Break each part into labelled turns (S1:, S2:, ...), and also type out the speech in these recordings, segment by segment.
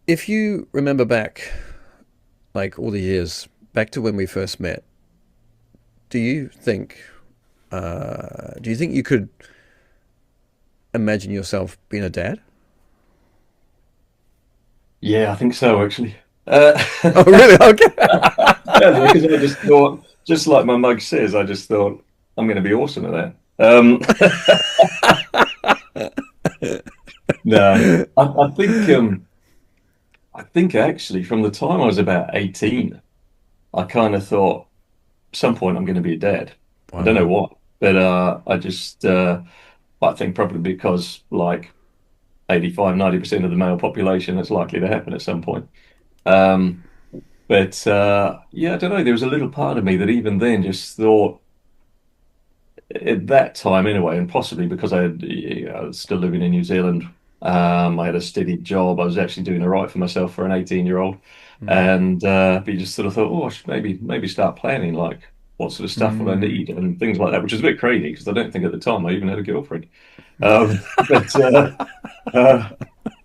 S1: if you remember back, like all the years back to when we first met, do you think you could imagine yourself being a dad?
S2: Yeah, I think so actually.
S1: Oh, really? Okay.
S2: Yeah, because I just thought, just like my mug says, I just thought I'm going to be awesome at that. No, I think actually from the time I was about 18, I kind of thought some point I'm going to be a dad. I don't know
S1: Wow.
S2: what, but I think probably because like 85, 90% of the male population, it's likely to happen at some point. Um, but yeah, I don't know. There was a little part of me that even then just thought at that time anyway, and possibly because I was still living in New Zealand. I had a steady job. I was actually doing all right for myself for an 18-year-old.
S1: Mm.
S2: And but you just sort of thought, oh, I should maybe start planning like what sort of stuff will I
S1: Mm.
S2: need and things like that, which is a bit crazy because I don't think at the time I even had a girlfriend. But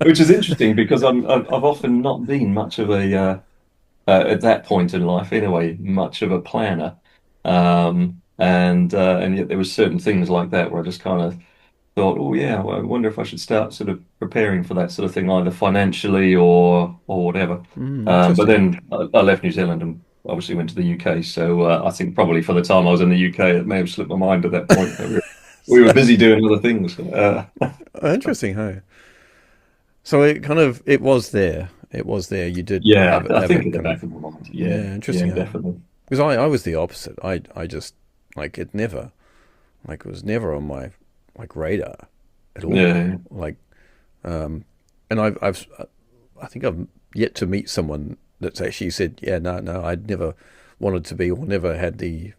S2: which is interesting because I've often not been much of at that point in life anyway, much of a planner. And yet there was certain things like that where I just kind of thought, oh yeah, well, I wonder if I should start sort of preparing for that sort of thing, either financially or whatever.
S1: Mm,
S2: But
S1: interesting.
S2: then I left New Zealand and obviously went to the UK. So I think probably for the time I was in the UK, it may have slipped my mind at that point. We were busy doing other things.
S1: Interesting, hey. So it kind of it was there. It was there. You did
S2: Yeah, I
S1: have
S2: think
S1: it
S2: at the
S1: kind of
S2: back of my mind. Yeah,
S1: yeah,
S2: yeah,
S1: interesting, hey.
S2: definitely.
S1: Because I was the opposite. I just like it never like it was never on my like radar at all.
S2: Yeah,
S1: Like and I've I think I've yet to meet someone that's actually said, yeah, no, I'd never wanted to be or never had the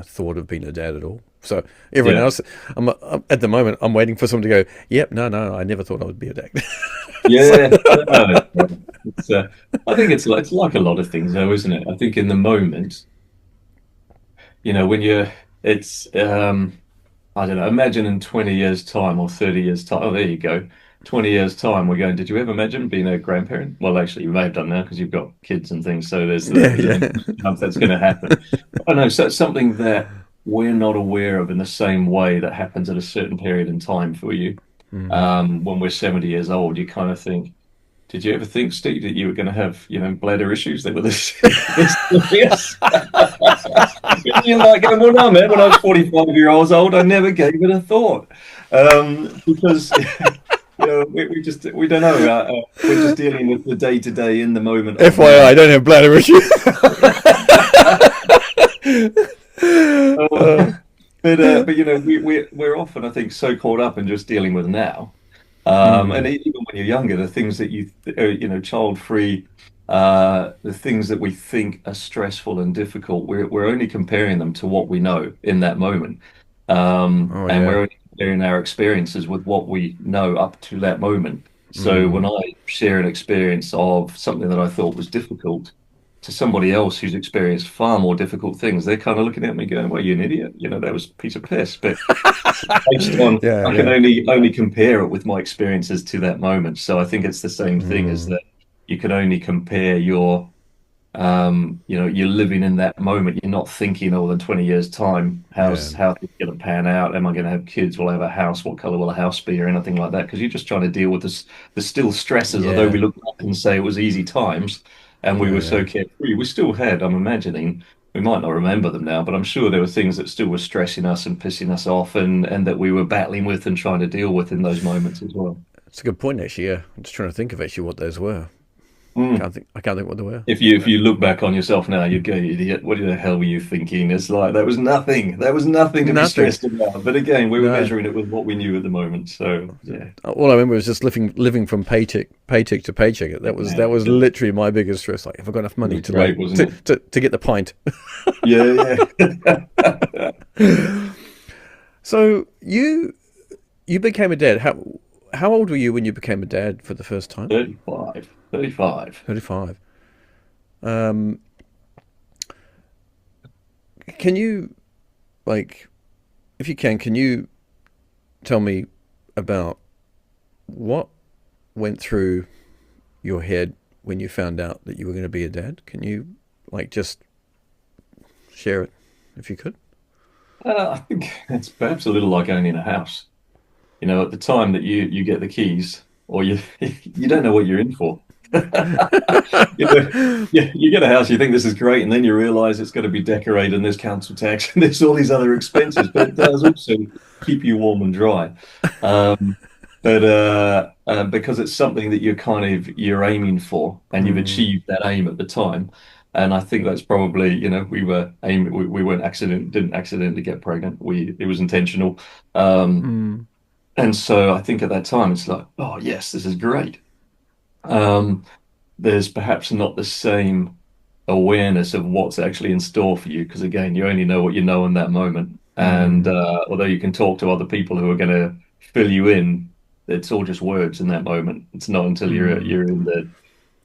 S1: thought of being a dad at all. So everyone
S2: yeah.
S1: else, I'm at the moment, I'm waiting for someone to go, yep, no, I never thought I would be a dad. So,
S2: Yeah, no, it's right. I think it's like a lot of things, though, isn't it? I think in the moment, when it's, I don't know, imagine in 20 years' time or 30 years' time. Oh, there you go. 20 years' time, we're going, did you ever imagine being a grandparent? Well, actually, you may have done now because you've got kids and things. So
S1: yeah,
S2: there's an
S1: yeah.
S2: increased chance that's going to happen. I know. So it's something that we're not aware of in the same way that happens at a certain period in time for you.
S1: Mm.
S2: When we're 70 years old, you kind of think, did you ever think, Steve, that you were going to have, bladder issues that were this serious? You're like going, well, no, man. When I was 45 years old, I never gave it a thought, because we don't know. We're just dealing with the day to day in the moment of
S1: FYI,
S2: now.
S1: I don't have bladder issues.
S2: Uh, but we're often, I think, so caught up in just dealing with now. And
S1: Mm.
S2: even when you're younger, the things that child free, the things that we think are stressful and difficult, we're only comparing them to what we know in that moment.
S1: Oh
S2: And we're
S1: yeah.
S2: only comparing our experiences with what we know up to that moment. So when
S1: Mm.
S2: I share an experience of something that I thought was difficult to somebody else who's experienced far more difficult things, they're kind of looking at me going, well, you're an idiot. That was a piece of piss. But based on
S1: Yeah,
S2: I can
S1: yeah.
S2: only compare it with my experiences to that moment. So I think it's the same thing as
S1: Mm.
S2: that you can only compare you're living in that moment. You're not thinking, oh, in 20 years' time,
S1: Yeah.
S2: how's it going to pan out? Am I going to have kids? Will I have a house? What color will a house be or anything like that? Because you're just trying to deal with the still stresses, although we
S1: Yeah.
S2: look back and say it was easy times and we
S1: Yeah,
S2: were
S1: yeah.
S2: so carefree. We still had, I'm imagining, we might not remember them now, but I'm sure there were things that still were stressing us and pissing us off and that we were battling with and trying to deal with in those moments as well.
S1: It's a good point actually, yeah. I'm just trying to think of actually what those were.
S2: Mm.
S1: I can't think what they were.
S2: If you look back on yourself now, you'd go, idiot, what the hell were you thinking? It's like there was nothing. There was nothing to be
S1: Nothing.
S2: stressed about. But again, we were
S1: No.
S2: measuring it with what we knew at the moment. So yeah.
S1: All I remember was just living from paycheck to paycheck. That was
S2: Yeah.
S1: literally my biggest stress. Like, have I got enough
S2: It
S1: money
S2: was
S1: to like
S2: great, wasn't it?
S1: to get the pint?
S2: Yeah, yeah.
S1: So you became a dad. How old were you when you became a dad for the first time?
S2: 35. 35.
S1: 35. Um, can you like, if you can you tell me about what went through your head when you found out that you were going to be a dad? Can you like just share it if you could?
S2: I think it's perhaps a little like owning a house. You know, at the time that you get the keys, or you you don't know what you're in for. You know, you get a house, you think this is great, and then you realize it's going to be decorated, and there's council tax, and there's all these other expenses. But it does also keep you warm and dry. Um, but because it's something that you're aiming for, and you've
S1: Mm,
S2: achieved that aim at the time. And I think that's probably, we weren't didn't accidentally get pregnant. It was intentional. Um,
S1: mm,
S2: and so I think at that time it's like, oh yes, this is great. Um, there's perhaps not the same awareness of what's actually in store for you because again, you only know what you know in that moment. And
S1: mm,
S2: although you can talk to other people who are going to fill you in, it's all just words in that moment. It's not until
S1: mm.
S2: you're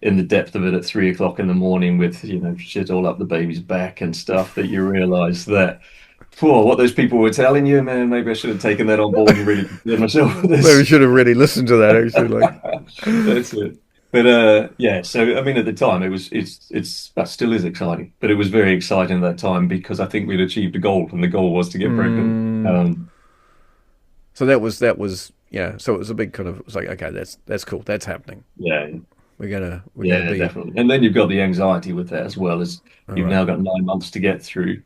S2: in the depth of it at 3 o'clock in the morning with shit all up the baby's back and stuff that you realize that. For what those people were telling you, man, maybe I should have taken that on board and really prepared myself for
S1: Maybe we
S2: this.
S1: should have really listened to that actually. Like,
S2: That's it. But yeah, so I mean at the time it's that still is exciting, but it was very exciting at that time because I think we'd achieved a goal and the goal was to get pregnant.
S1: mm. So that was yeah. So it was a big kind of. It was like okay, that's cool. That's happening.
S2: Yeah,
S1: We're gonna
S2: yeah,
S1: be
S2: definitely. And then you've got the anxiety with that as well as
S1: all
S2: you've
S1: right.
S2: now got 9 months to get through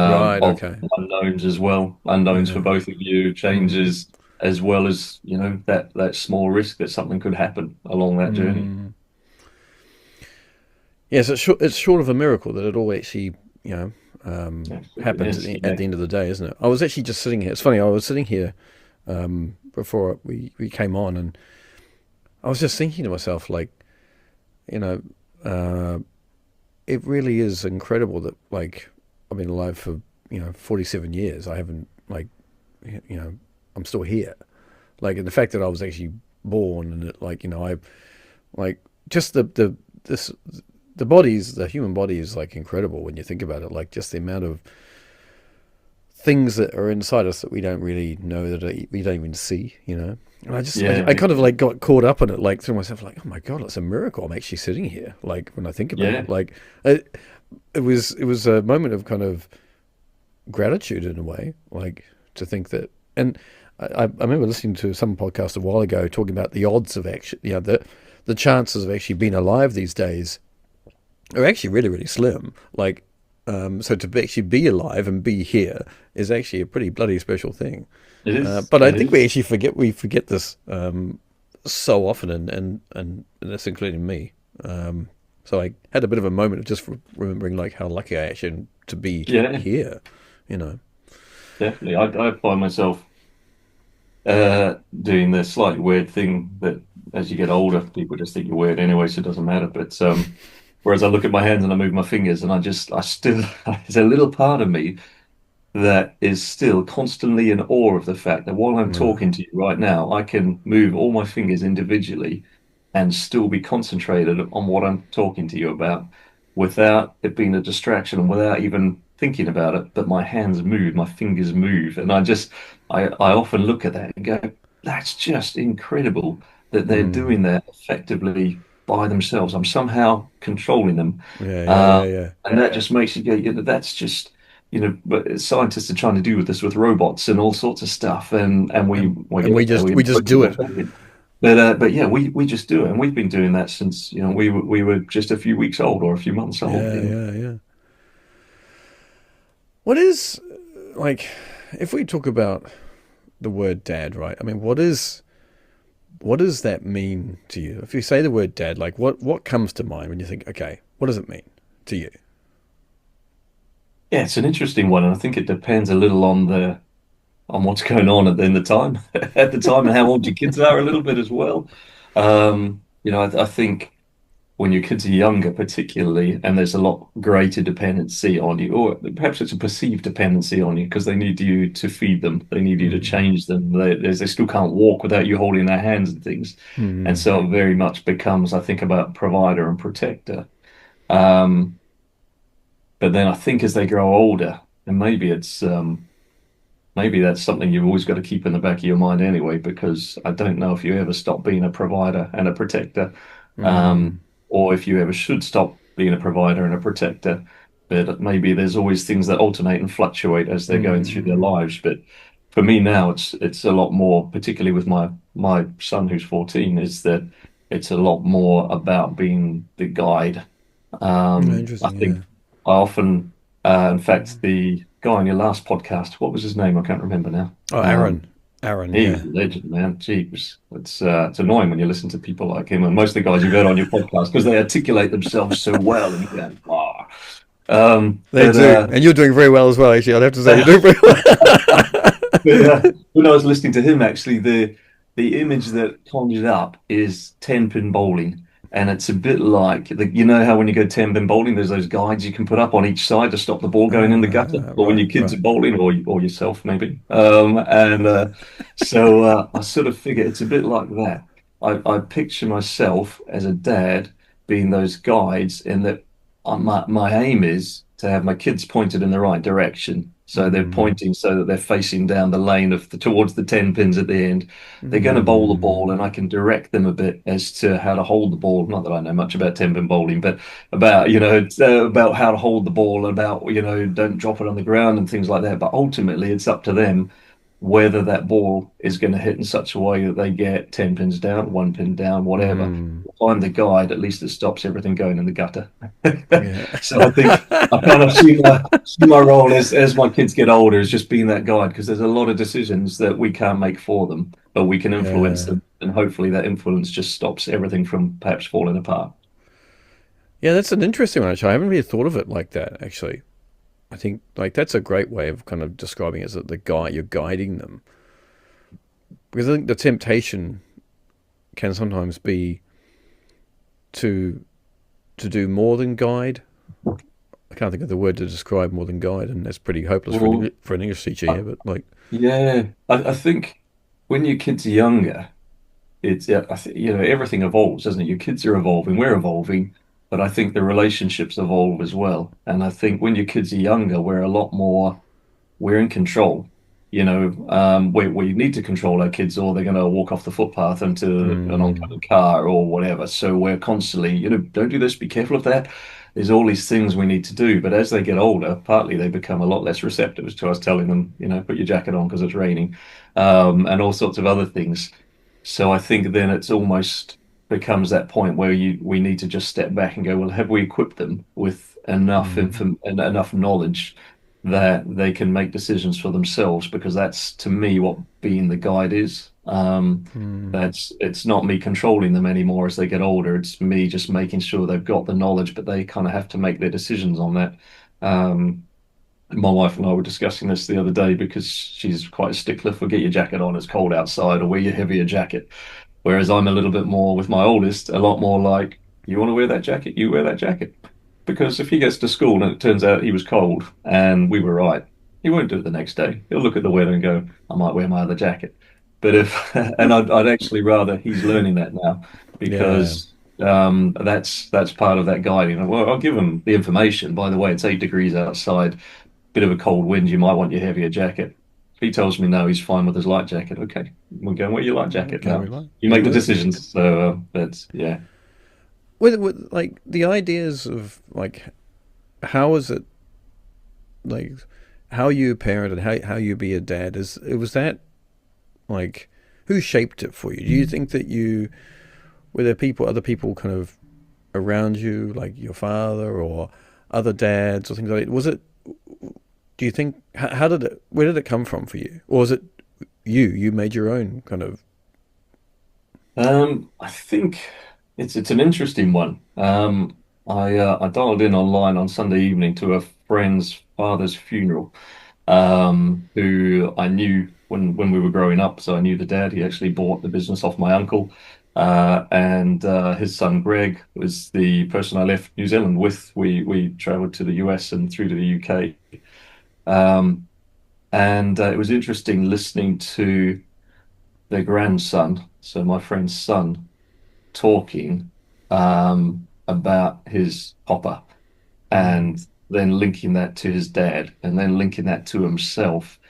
S1: Right.
S2: of
S1: Okay.
S2: unknowns as well, unknowns for
S1: Yeah.
S2: both of you,
S1: Mm,
S2: changes as well as that small risk that something could happen along that journey.
S1: mm. Yes, it's short of a miracle that it all actually, you know,
S2: Yeah, it
S1: happens at
S2: is.
S1: the
S2: Yeah.
S1: end of the day, isn't it? I was actually just sitting here. It's funny. I was sitting here before we came on, and I was just thinking to myself, like, you know, uh, it really is incredible that, like, I've been alive for 47 years. I haven't, like, you know, I'm still here. Like, and the fact that I was actually born, and that, like, I like just this the human body is like incredible when you think about it. Like just the amount of things that are inside us that we don't really know we don't even see. And I
S2: Yeah.
S1: kind of like got caught up in it, like through myself, like, oh my god, it's a miracle I'm actually sitting here. Like when I think about
S2: Yeah.
S1: it, like it was a moment of kind of gratitude in a way, like to think that. And I remember listening to some podcast a while ago talking about the odds of actually, the chances of actually being alive these days are actually really, really slim. Like, so to actually be alive and be here is actually a pretty bloody special thing.
S2: It is.
S1: But I
S2: It
S1: think
S2: is.
S1: we forget this so often, and that's including me. So I had a bit of a moment of just remembering like how lucky I actually am to be
S2: Yeah,
S1: here. You know.
S2: definitely. I find myself doing the slightly weird thing that as you get older, people just think you're weird anyway, so it doesn't matter. But whereas I look at my hands and I move my fingers and I still, there's a little part of me that is still constantly in awe of the fact that while I'm
S1: Yeah.
S2: talking to you right now, I can move all my fingers individually and still be concentrated on what I'm talking to you about without it being a distraction and without even thinking about it. But my hands move, my fingers move. And I often look at that and go, that's just incredible that they're
S1: Mm.
S2: doing that effectively by themselves. I'm somehow controlling them.
S1: Yeah. Yeah.
S2: Uh,
S1: Yeah. Yeah.
S2: and that just makes you go, that's just but scientists are trying to do this with robots and all sorts of stuff, and
S1: And
S2: we
S1: and
S2: get
S1: we
S2: it, and
S1: just
S2: we
S1: we just
S2: embrace it
S1: do
S2: or
S1: it.
S2: fake it. But yeah, we just do it, and we've been doing that since we were just a few weeks old or a few months old.
S1: Yeah. Yeah. Yeah. What is like if we talk about the word dad, right? I mean, what does that mean to you? If you say the word dad, like what comes to mind when you think, okay, what does it mean to you?
S2: Yeah, it's an interesting one, and I think it depends a little on the on what's going on in the time at the time and how old your kids are a little bit as well. I think when your kids are younger, particularly, and there's a lot greater dependency on you, or perhaps it's a perceived dependency on you because they need you to feed them, they need you to
S1: Mm.
S2: change them. They still can't walk without you holding their hands and things, and
S1: Mm.
S2: so it very much becomes, I think, about provider and protector. Um, but then I think as they grow older, and maybe that's something you've always got to keep in the back of your mind anyway, because I don't know if you ever stop being a provider and a protector.
S1: Mm,
S2: or if you ever should stop being a provider and a protector. But maybe there's always things that alternate and fluctuate as they're going through their
S1: mm,
S2: lives. But for me now, it's a lot more, particularly with my son who's 14, is that it's a lot more about being the guide. I
S1: interesting.
S2: think
S1: Yeah.
S2: I often, in fact, the guy on your last podcast, what was his name? I can't remember now.
S1: Oh, Aaron. Aaron.
S2: He was
S1: Yeah.
S2: a legend, man. Jeepers. It's annoying when you listen to people like him and most of the guys you've heard on your podcast because they articulate themselves so well and you go, wow.
S1: They do, and you're doing very well as well. Actually, I'd have to say you're doing very well.
S2: But when I was listening to him, actually, the image that conjured up is 10-pin bowling. And it's a bit like you know how when you go 10-pin bowling, there's those guides you can put up on each side to stop the ball going in the gutter, or when
S1: Right.
S2: your kids
S1: Right.
S2: are bowling, or yourself maybe. And so I sort of figure it's a bit like that. I picture myself as a dad being those guides, in that my aim is to have my kids pointed in the right direction. So they're
S1: Mm,
S2: pointing so that they're facing down the lane towards the 10 pins at the end. They're going to bowl the ball,
S1: mm,
S2: and I can direct them a bit as to how to hold the ball. Not that I know much about 10 pin bowling, but about, about how to hold the ball, about, don't drop it on the ground and things like that. But ultimately, it's up to them whether that ball is going to hit in such a way that they get 10 pins down, 1 pin down, whatever.
S1: mm,
S2: If I'm the guide, at least it stops everything going in the gutter.
S1: yeah.
S2: So I think I kind of see my role as my kids get older is just being that guide, because there's a lot of decisions that we can't make for them, but we can influence
S1: Yeah.
S2: them, and hopefully that influence just stops everything from perhaps falling apart.
S1: Yeah, that's an interesting one. Actually, I haven't really thought of it like that. Actually, I think like that's a great way of kind of describing it, as that the guy you're guiding them, because I think the temptation can sometimes be to do more than guide. I can't think of the word to describe more than guide, and that's pretty hopeless for
S2: Well,
S1: for an English teacher
S2: I,
S1: here. But like,
S2: yeah, I think when your kids are younger, it's yeah, I think everything evolves, doesn't it? Your kids are evolving, we're evolving, but I think the relationships evolve as well. And I think when your kids are younger, we're a lot more we're in control. We need to control our kids, or they're going to walk off the footpath into an
S1: mm,
S2: oncoming car or whatever. So we're constantly, don't do this, be careful of that. There's all these things we need to do. But as they get older, partly they become a lot less receptive to us telling them, put your jacket on because it's raining, and all sorts of other things. So I think then it's almost becomes that point where we need to just step back and go, well, have we equipped them with enough
S1: mm,
S2: info and enough knowledge that they can make decisions for themselves? Because that's to me what being the guide is.
S1: mm,
S2: That's it's not me controlling them anymore as they get older. It's me just making sure they've got the knowledge, but they kind of have to make their decisions on that. Um, my wife and I were discussing this the other day because she's quite a stickler for get your jacket on, it's cold outside, or wear your heavier jacket. Whereas I'm a little bit more with my oldest, a lot more like, you want to wear that jacket, you wear that jacket. Because if he gets to school and it turns out he was cold and we were right, he won't do it the next day. He'll look at the weather and go, I might wear my other jacket. But and I'd actually rather he's learning that now,
S1: yeah.
S2: because that's part of that guiding. Well, I'll give him the information. By the way, it's 8 degrees outside, bit of a cold wind. You might want your heavier jacket. If he tells me no, he's fine with his light jacket. Okay, we're going with your light jacket
S1: Okay, we
S2: now.
S1: like.
S2: You
S1: It
S2: make the
S1: works.
S2: decisions. So that's yeah.
S1: With like the ideas of like how is it like how you parent and how you be a dad is it was that like who shaped it for you? Do you think that you were there people other people kind of around you like your father or other dads or things like that? Was it? Do you think how did it? Where did it come from for you? Or was it you made your own kind of?
S2: I think it's an interesting one. I dialed in online on Sunday evening to a friend's father's funeral, who I knew when we were growing up. So I knew the dad. He actually bought the business off my uncle, and his son Greg was the person I left New Zealand with. We traveled to the US and through to the UK, um, and it was interesting listening to their grandson, so my friend's son, talking about his papa,
S1: Mm,
S2: and then linking that to his dad, and then linking that to himself,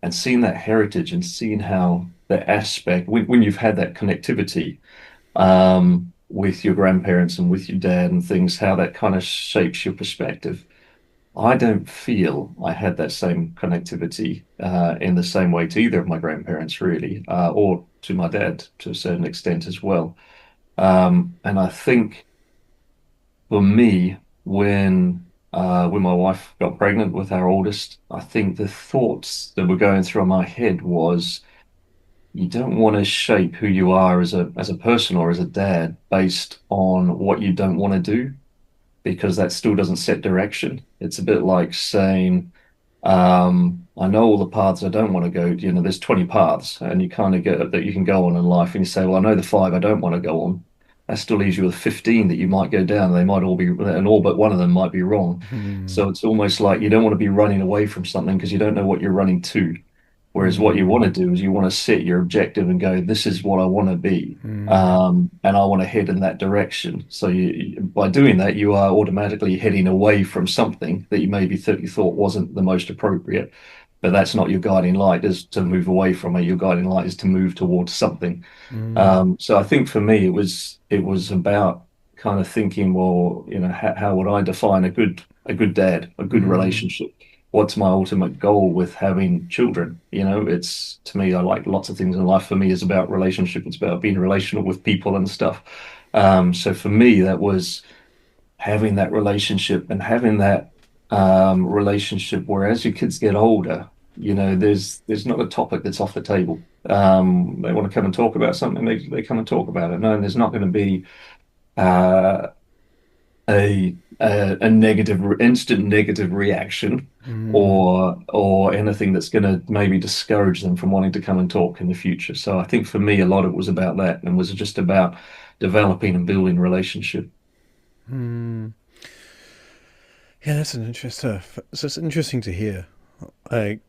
S2: and seeing that heritage and seeing how the aspect when you've had that connectivity. with your grandparents and with your dad and things, how that kind of shapes your perspective. I don't feel I had that same connectivity in the same way to either of my grandparents, really, or to my dad to a certain extent as well. And I think for me, when my wife got pregnant with our oldest, I think the thoughts that were going through my head was you don't want to shape who you are as a person or as a dad based on what you don't want to do, because that still doesn't set direction. It's a bit like saying, I know all the paths I don't want to go. There's 20 paths, and you kind of get that you can go on in life, and you say, well, I know the five I don't want to go on. That still leaves you with 15 that you might go down. They might all be, and all but one of them might be wrong.
S1: Mm,
S2: So it's almost like you don't want to be running away from something because you don't know what you're running to. Whereas what you want
S1: mm,
S2: to do is you want to set your objective and go, this is what I want to be.
S1: mm,
S2: And I want to head in that direction. So by doing that, you are automatically heading away from something that you maybe you thought wasn't the most appropriate. But that's not your guiding light, is to move away from it. Your guiding light is to move towards something.
S1: mm,
S2: So I think for me, it was about kind of thinking, well, how would I define a good dad, a good
S1: mm,
S2: relationship? What's my ultimate goal with having children? It's to me, I like lots of things in life. For me, is about relationship. It's about being relational with people and stuff. So for me, that was having that relationship and having that relationship where as your kids get older, there's not a topic that's off the table. They want to come and talk about something, they come and talk about it. No, and there's not going to be uh, a negative, instant negative reaction
S1: mm,
S2: or anything that's going to maybe discourage them from wanting to come and talk in the future. So I think for me, a lot of it was about that and was just about developing and building relationship.
S1: mm. Yeah, that's an interesting. So it's interesting to hear. I,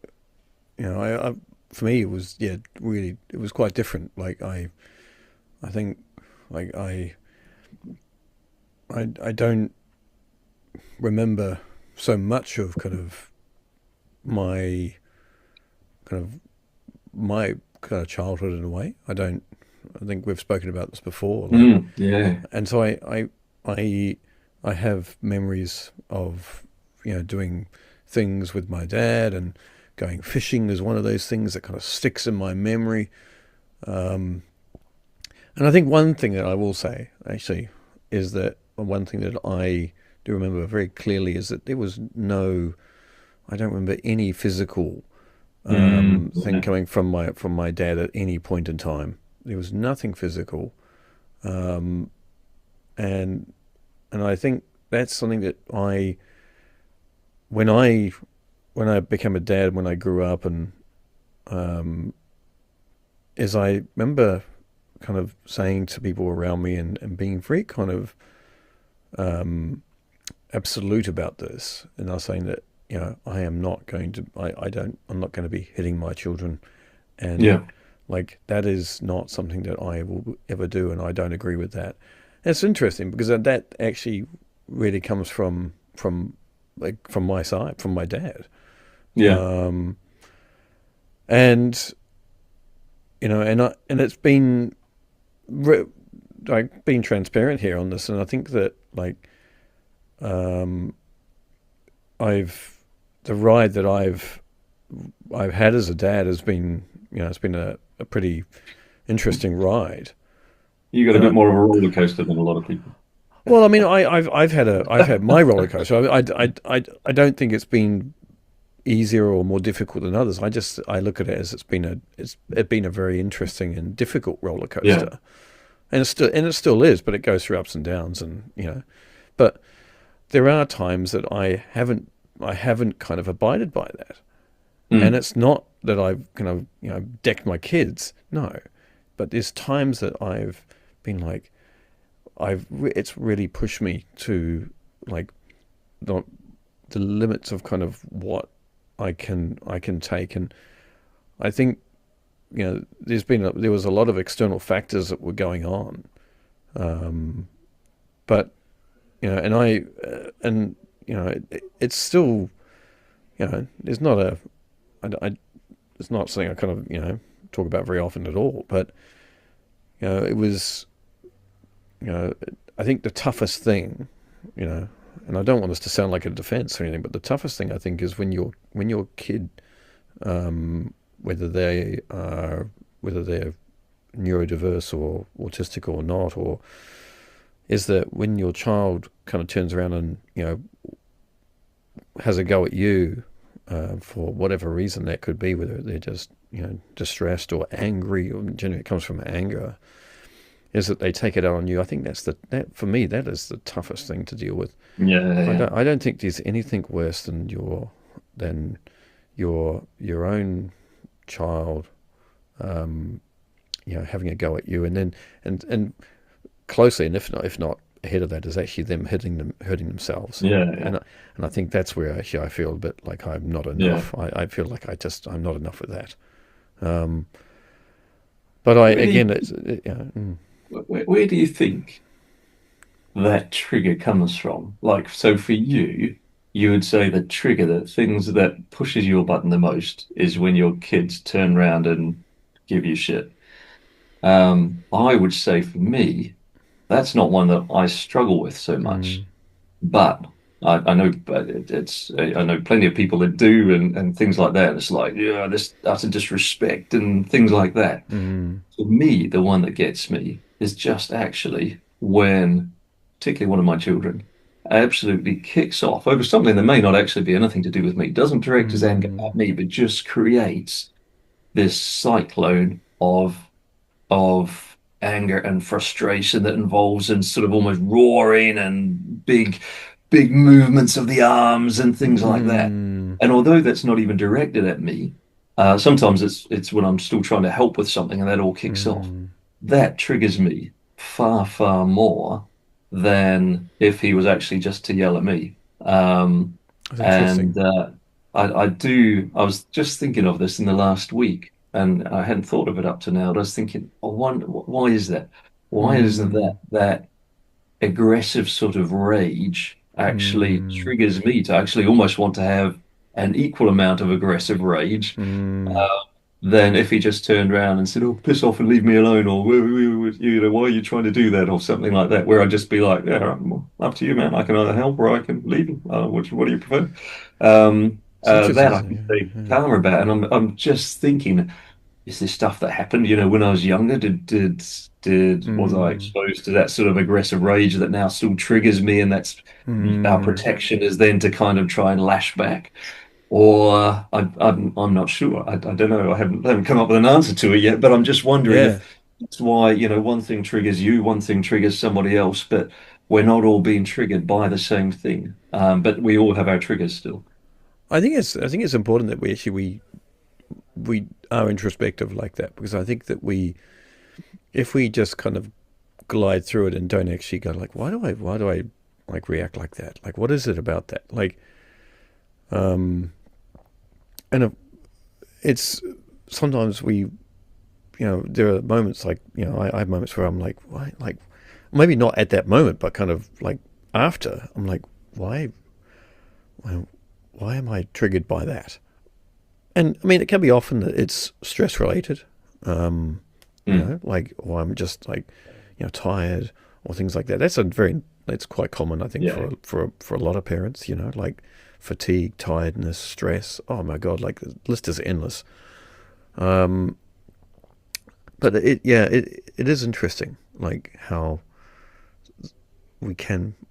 S1: for me, it was really, it was quite different. Like I think, like I don't remember so much of my kind of my kind of childhood in a way. I don't. I think we've spoken about this before. Like,
S2: Yeah.
S1: and so I, I have memories of doing things with my dad, and going fishing is one of those things that kind of sticks in my memory. Um, and I think one thing that I will say actually is that one thing that I do remember very clearly is that there was no, I don't remember any physical thing
S2: Yeah.
S1: coming from my dad at any point in time. There was nothing physical, um, and and I think that's something that when I when I became a dad, when I grew up, and um, is I remember kind of saying to people around me, and being very kind of um, absolute about this, and I was saying that I am not going to, I'm not going to be hitting my children, and
S2: Yeah.
S1: like that is not something that I will ever do, and I don't agree with that. And it's interesting because that actually really comes from my side, from my dad,
S2: Yeah.
S1: um, and and it's been like being transparent here on this, and I think that like um, I've the ride that I've had as a dad has been it's been a pretty interesting ride.
S2: You got a
S1: And
S2: bit more of a roller coaster than a lot of people.
S1: well, I mean, I've had my roller coaster. I don't think it's been easier or more difficult than others. I look at it as it's been a very interesting and difficult roller
S2: Yeah.
S1: coaster, and it still is, but it goes through ups and downs, and but there are times that I haven't kind of abided by that, and
S2: Mm.
S1: it's not that I've kind of decked my kids, no, but there's times that I've been like it's really pushed me to like the, the limits of kind of what I can take, and I think there was a lot of external factors that were going on, um, but and and it's still there's not it's not something I kind of talk about very often at all, but it was you know, I think the toughest thing, you know, and I don't want this to sound like a defense or anything, but the toughest thing I think is when your kid, whether they're neurodiverse or autistic or not, or is that when your child kind of turns around and has a go at you, for whatever reason that could be, whether they're just distressed or angry, or generally it comes from anger, is that they take it out on you. I think that for me that is the toughest thing to deal with.
S2: Yeah, yeah,
S1: I don't think there's anything worse than your own child, um, having a go at you, and then and closely, and if not ahead of that, is actually them hurting themselves.
S2: yeah,
S1: And
S2: yeah,
S1: I think that's where actually I feel a bit like I'm not
S2: yeah.
S1: enough. I feel like I'm not enough with that. Um, but I
S2: Where do you,
S1: again,
S2: where do you think that trigger comes from? Like, so for you, you would say the trigger, that things that pushes your button the most is when your kids turn around and give you shit. I would say for me, that's not one that I struggle with so much.
S1: mm,
S2: But I know, but I know plenty of people that do, and things like that. It's like, yeah, this utter disrespect and things like that.
S1: mm,
S2: For me, the one that gets me is just actually when, particularly one of my children, absolutely kicks off over something that may not actually be anything to do with me, doesn't direct his anger
S1: mm,
S2: at me, but just creates this cyclone of anger and frustration that involves in sort of almost roaring and big movements of the arms and things like that.
S1: mm,
S2: And although that's not even directed at me, sometimes it's when I'm still trying to help with something and that all kicks off.
S1: mm.
S2: That triggers me far more than if he was actually just to yell at me.
S1: That's interesting.
S2: And I do. I was just thinking of this in the last week, and I hadn't thought of it up to now. But I was thinking, I wonder why is that? Why isn't
S1: Mm,
S2: that aggressive sort of rage actually
S1: mm,
S2: triggers me to actually almost want to have an equal amount of aggressive rage
S1: mm.
S2: uh, than if he just turned around and said, "Oh, piss off and leave me alone," or why are you trying to do that?" or something like that, where I'd just be like, "Yeah, well, up to you, man. I can either help or I can leave. What do you prefer?"
S1: It's interesting,
S2: That I
S1: isn't
S2: can
S1: it?
S2: stay
S1: Yeah,
S2: calmer about, and I'm just thinking, is this stuff that happened, when I was younger?
S1: yeah.
S2: Was I
S1: Mm,
S2: exposed to that sort of aggressive rage that now still triggers me, and that's our
S1: mm.
S2: protection is then to kind of try and lash back? Or I'm not sure. I don't know. I haven't come up with an answer to it yet. But I'm just wondering
S1: Yeah,
S2: if that's why, one thing triggers you, one thing triggers somebody else, but we're not all being triggered by the same thing. But we all have our triggers still.
S1: I think it's important that we are introspective like that, because I think that if we just kind of glide through it and don't actually go like, why do I like react like that? Like, what is it about that? Like, um, and it's sometimes there are moments like, I have moments where I'm like, why, like, maybe not at that moment, but kind of like after, I'm like, why, why am I triggered by that? And I mean, it can be often that it's stress related,
S2: Mm.
S1: like, or I'm just like, tired or things like that. That's quite common, I think,
S2: Yeah.
S1: for a lot of parents, like fatigue, tiredness, stress. Oh my God, like the list is endless. Um, but it is interesting, like how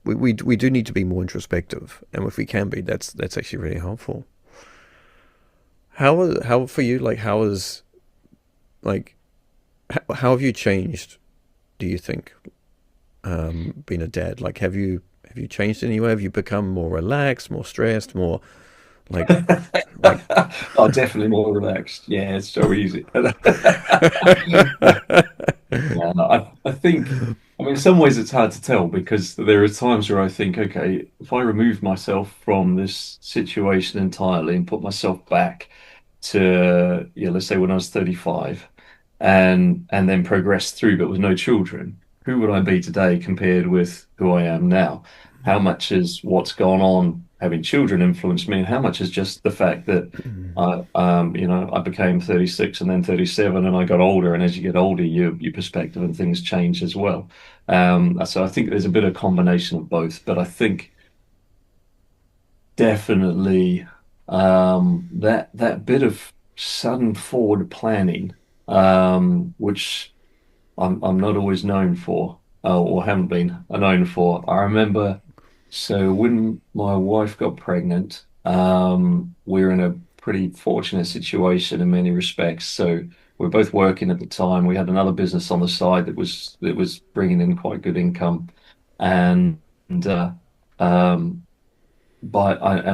S1: we do need to be more introspective, and if we can be, that's actually really helpful. How for you, like how is like how have you changed? Do you think, being a dad? Like, have you changed in any way? Have you become more relaxed, more stressed, more like like?
S2: Oh, definitely more relaxed. Yeah, it's so easy. Yeah, no, I think, I mean, in some ways it's hard to tell because there are times where I think, okay, if I remove myself from this situation entirely and put myself back to, let's say when I was 35 and then progressed through, but with no children. who would I be today compared with who I am now? How much has what's gone on having children influenced me, and how much is just the fact that I became 36 and then 37, and I got older. And as you get older, your perspective and things change as well. So I think there's a bit of combination of both, but I think definitely that bit of sudden forward planning, which I'm not always known for, or haven't been known for. I remember, so when my wife got pregnant, we were in a pretty fortunate situation in many respects. So we were both working at the time. We had another business on the side that was bringing in quite good income, and and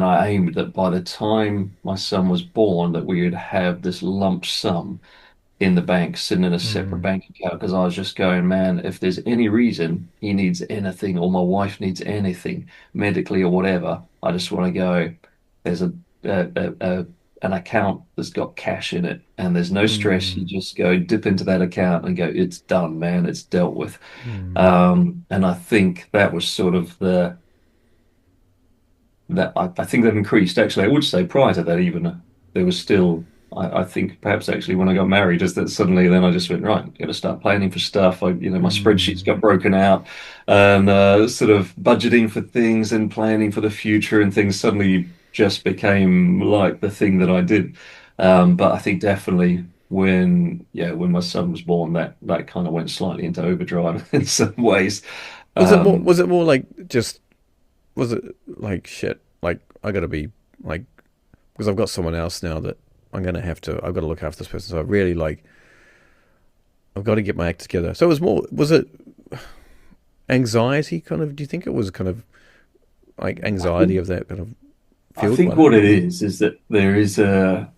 S2: I aimed that by the time my son was born, that we would have this lump sum in the bank, sitting in a separate
S1: Mm,
S2: bank account, because I was just going, man, if there's any reason he needs anything or my wife needs anything medically or whatever, I just want to go, there's an account that's got cash in it and there's no stress. You
S1: mm,
S2: just go dip into that account and go, it's done, man, it's dealt with.
S1: mm,
S2: And I think that was sort of the that I think that increased. Actually, I would say prior to that, even there was still. I think perhaps actually when I got married, is that suddenly then I just went right, got to start planning for stuff. My spreadsheets
S1: mm,
S2: got broken out, and sort of budgeting for things and planning for the future and things suddenly just became like the thing that I did. But I think definitely when my son was born, that kind of went slightly into overdrive in some ways.
S1: Was it more?
S2: Um,
S1: Was it more like just? Was it like shit? Like I gotta be like because I've got someone else now that I'm gonna have to. I've got to look after this person. So I really like. I've got to get my act together. So it was more. Was it anxiety? Kind of. Do you think it was kind of like
S2: I
S1: anxiety
S2: think
S1: of that kind of
S2: I
S1: fueled by
S2: think
S1: that?
S2: what it is that there is a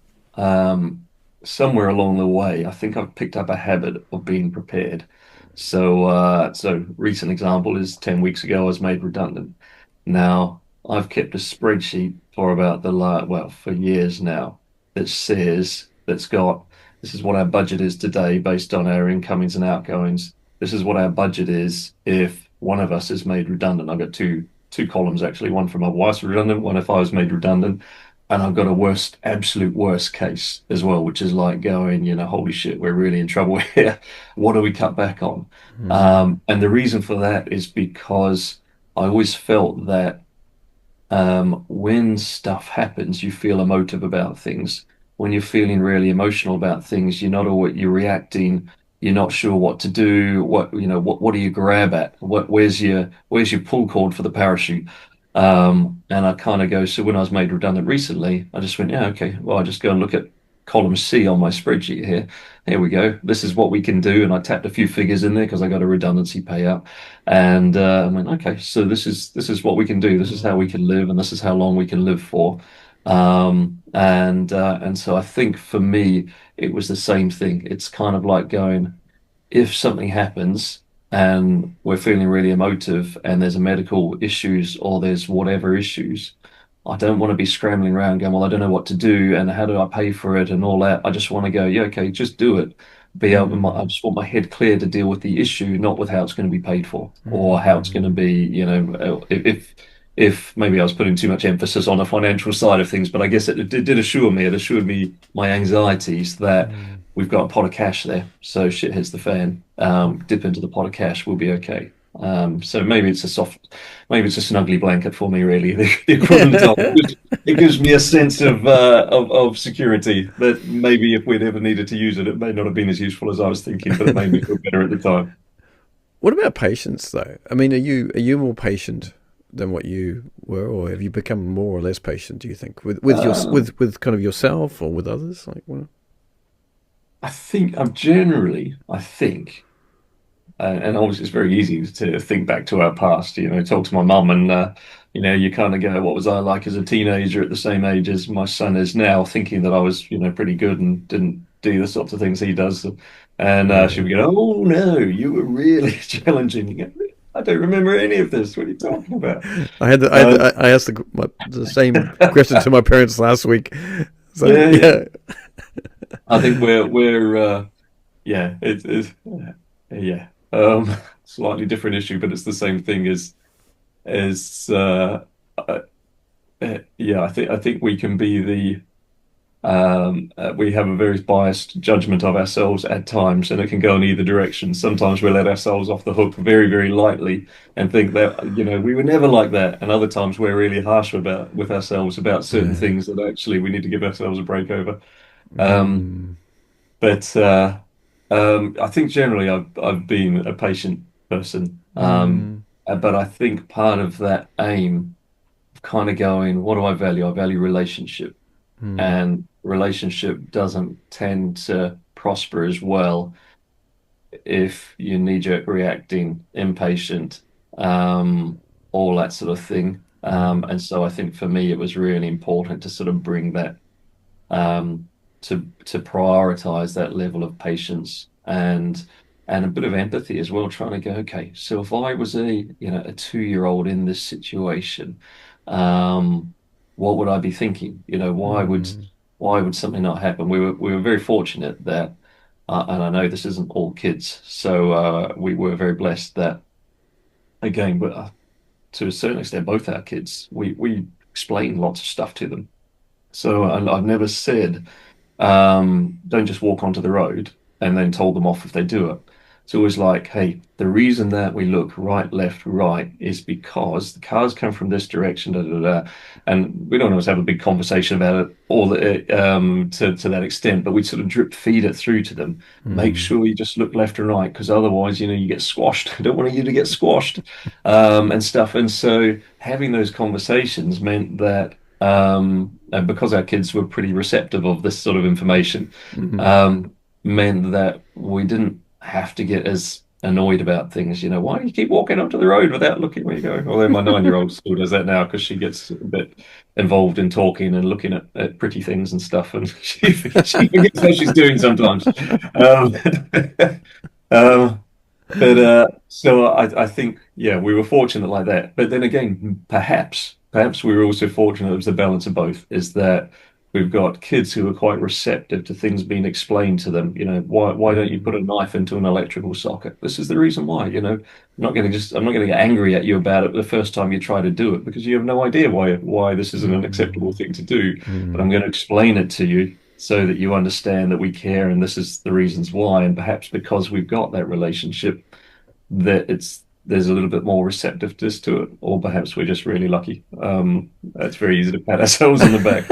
S2: somewhere along the way, I think I've picked up a habit of being prepared. So recent example is 10 weeks ago I was made redundant. Now I've kept a spreadsheet for about for years now that's got this is what our budget is today based on our incomings and outgoings. This is what our budget is if one of us is made redundant. I've got two columns actually, one for my wife's redundant, one if I was made redundant. And I've got a absolute worst case as well, which is like going, holy shit, we're really in trouble here. What do we cut back on?
S1: Mm,
S2: And the reason for that is because I always felt that when stuff happens, you feel emotive about things. When you're feeling really emotional about things, you're not always you're reacting. You're not sure what to do. What do you grab at? Where's your pull cord for the parachute? And I kind of go. So when I was made redundant recently, I just went, yeah, okay. Well, I just go and look at column C on my spreadsheet here. Here we go. This is what we can do. And I tapped a few figures in there because I got a redundancy payout. And I went, okay, so this is what we can do. This is how we
S1: mm,
S2: can live, and this is how long we can live for. And so I think for me, it was the same thing. It's kind of like going, if something happens and we're feeling really emotive and there's a medical issues or there's whatever issues, I don't want to be scrambling around going, well, I don't know what to do and how do I pay for it and all that. I just want to go, yeah, okay, just do it. I
S1: mm,
S2: just want my head clear to deal with the issue, not with how it's going to be paid for or how it's going to
S1: mm,
S2: be, if maybe I was putting too much emphasis on the financial side of things, but I guess it did assure me, it assured me my anxieties that
S1: mm.
S2: we've got a pot of cash there. So shit hits the fan, dip into the pot of cash, we'll be okay. So maybe it's a snuggly blanket for me, really, the equivalent of it gives me a sense of security that maybe if we'd ever needed to use it, it may not have been as useful as I was thinking, but it made me feel better at the time.
S1: What about patience, though? I mean, are you more patient than what you were, or have you become more or less patient? Do you think with your
S2: Um,
S1: with kind of yourself or with others? Like, well,
S2: I think. And obviously, it's very easy to think back to our past, talk to my mum, and you kind of go, "What was I like as a teenager at the same age as my son is now?" Thinking that I was, pretty good and didn't do the sorts of things he does, and she
S1: yeah.
S2: would go, "Oh no, you were really challenging." You go, I don't remember any of this. What are you talking about? Uh,
S1: I asked the same question to my parents last week. So
S2: yeah, yeah.
S1: yeah,
S2: I think we're yeah, it's yeah. slightly different issue, but it's the same thing as uh, yeah, I think we can be we have a very biased judgment of ourselves at times, and it can go in either direction. Sometimes we let ourselves off the hook very, very lightly and think that, we were never like that. And other times we're really harsh with ourselves about certain
S1: Yeah.
S2: things that actually we need to give ourselves a break over. Um,
S1: Mm,
S2: but I think generally I've been a patient person.
S1: mm,
S2: But I think part of that aim of kind of going, what do I value? I value relationship,
S1: mm,
S2: and relationship doesn't tend to prosper as well if you're knee-jerk reacting, impatient, all that sort of thing.
S1: mm,
S2: And so I think for me it was really important to sort of bring that um, to prioritize that level of patience and a bit of empathy as well, trying to go, okay, so if I was a 2-year-old in this situation, um, what would I be thinking?
S1: mm,
S2: Why would something not happen? We were very fortunate that, and I know this isn't all kids, so we were very blessed that again, but to a certain extent, both our kids, we explain lots of stuff to them. So I've never said don't just walk onto the road and then told them off if they do it. It's always like, hey, the reason that we look right, left, right is because the cars come from this direction, da, da, da. And we don't always have a big conversation about it all to that extent, but we sort of drip feed it through to them. Make
S1: mm,
S2: sure you just look left and right, because otherwise, you get squashed. I don't want you to get squashed, and stuff. And so having those conversations meant that and because our kids were pretty receptive of this sort of information,
S1: mm.
S2: um, meant that we didn't have to get as annoyed about things. Why do you keep walking onto the road without looking where you're going? Although my 9-year-old still does that now because she gets a bit involved in talking and looking at pretty things and stuff, and she forgets what she's doing sometimes. Um, um, but so I think yeah, we were fortunate like that. But then again, perhaps we were also fortunate. It was the balance of both. Is that we've got kids who are quite receptive to things being explained to them. Why don't you put
S1: Mm,
S2: a knife into an electrical socket? This is the reason why. I'm not going to get angry at you about it the first time you try to do it because you have no idea why this isn't an acceptable
S1: mm,
S2: thing to do. But I'm
S1: mm,
S2: going to explain it to you so that you understand that we care and this is the reasons why. And perhaps because we've got that relationship that there's a little bit more receptiveness to it, or perhaps we're just really lucky. It's very easy to pat ourselves on the back.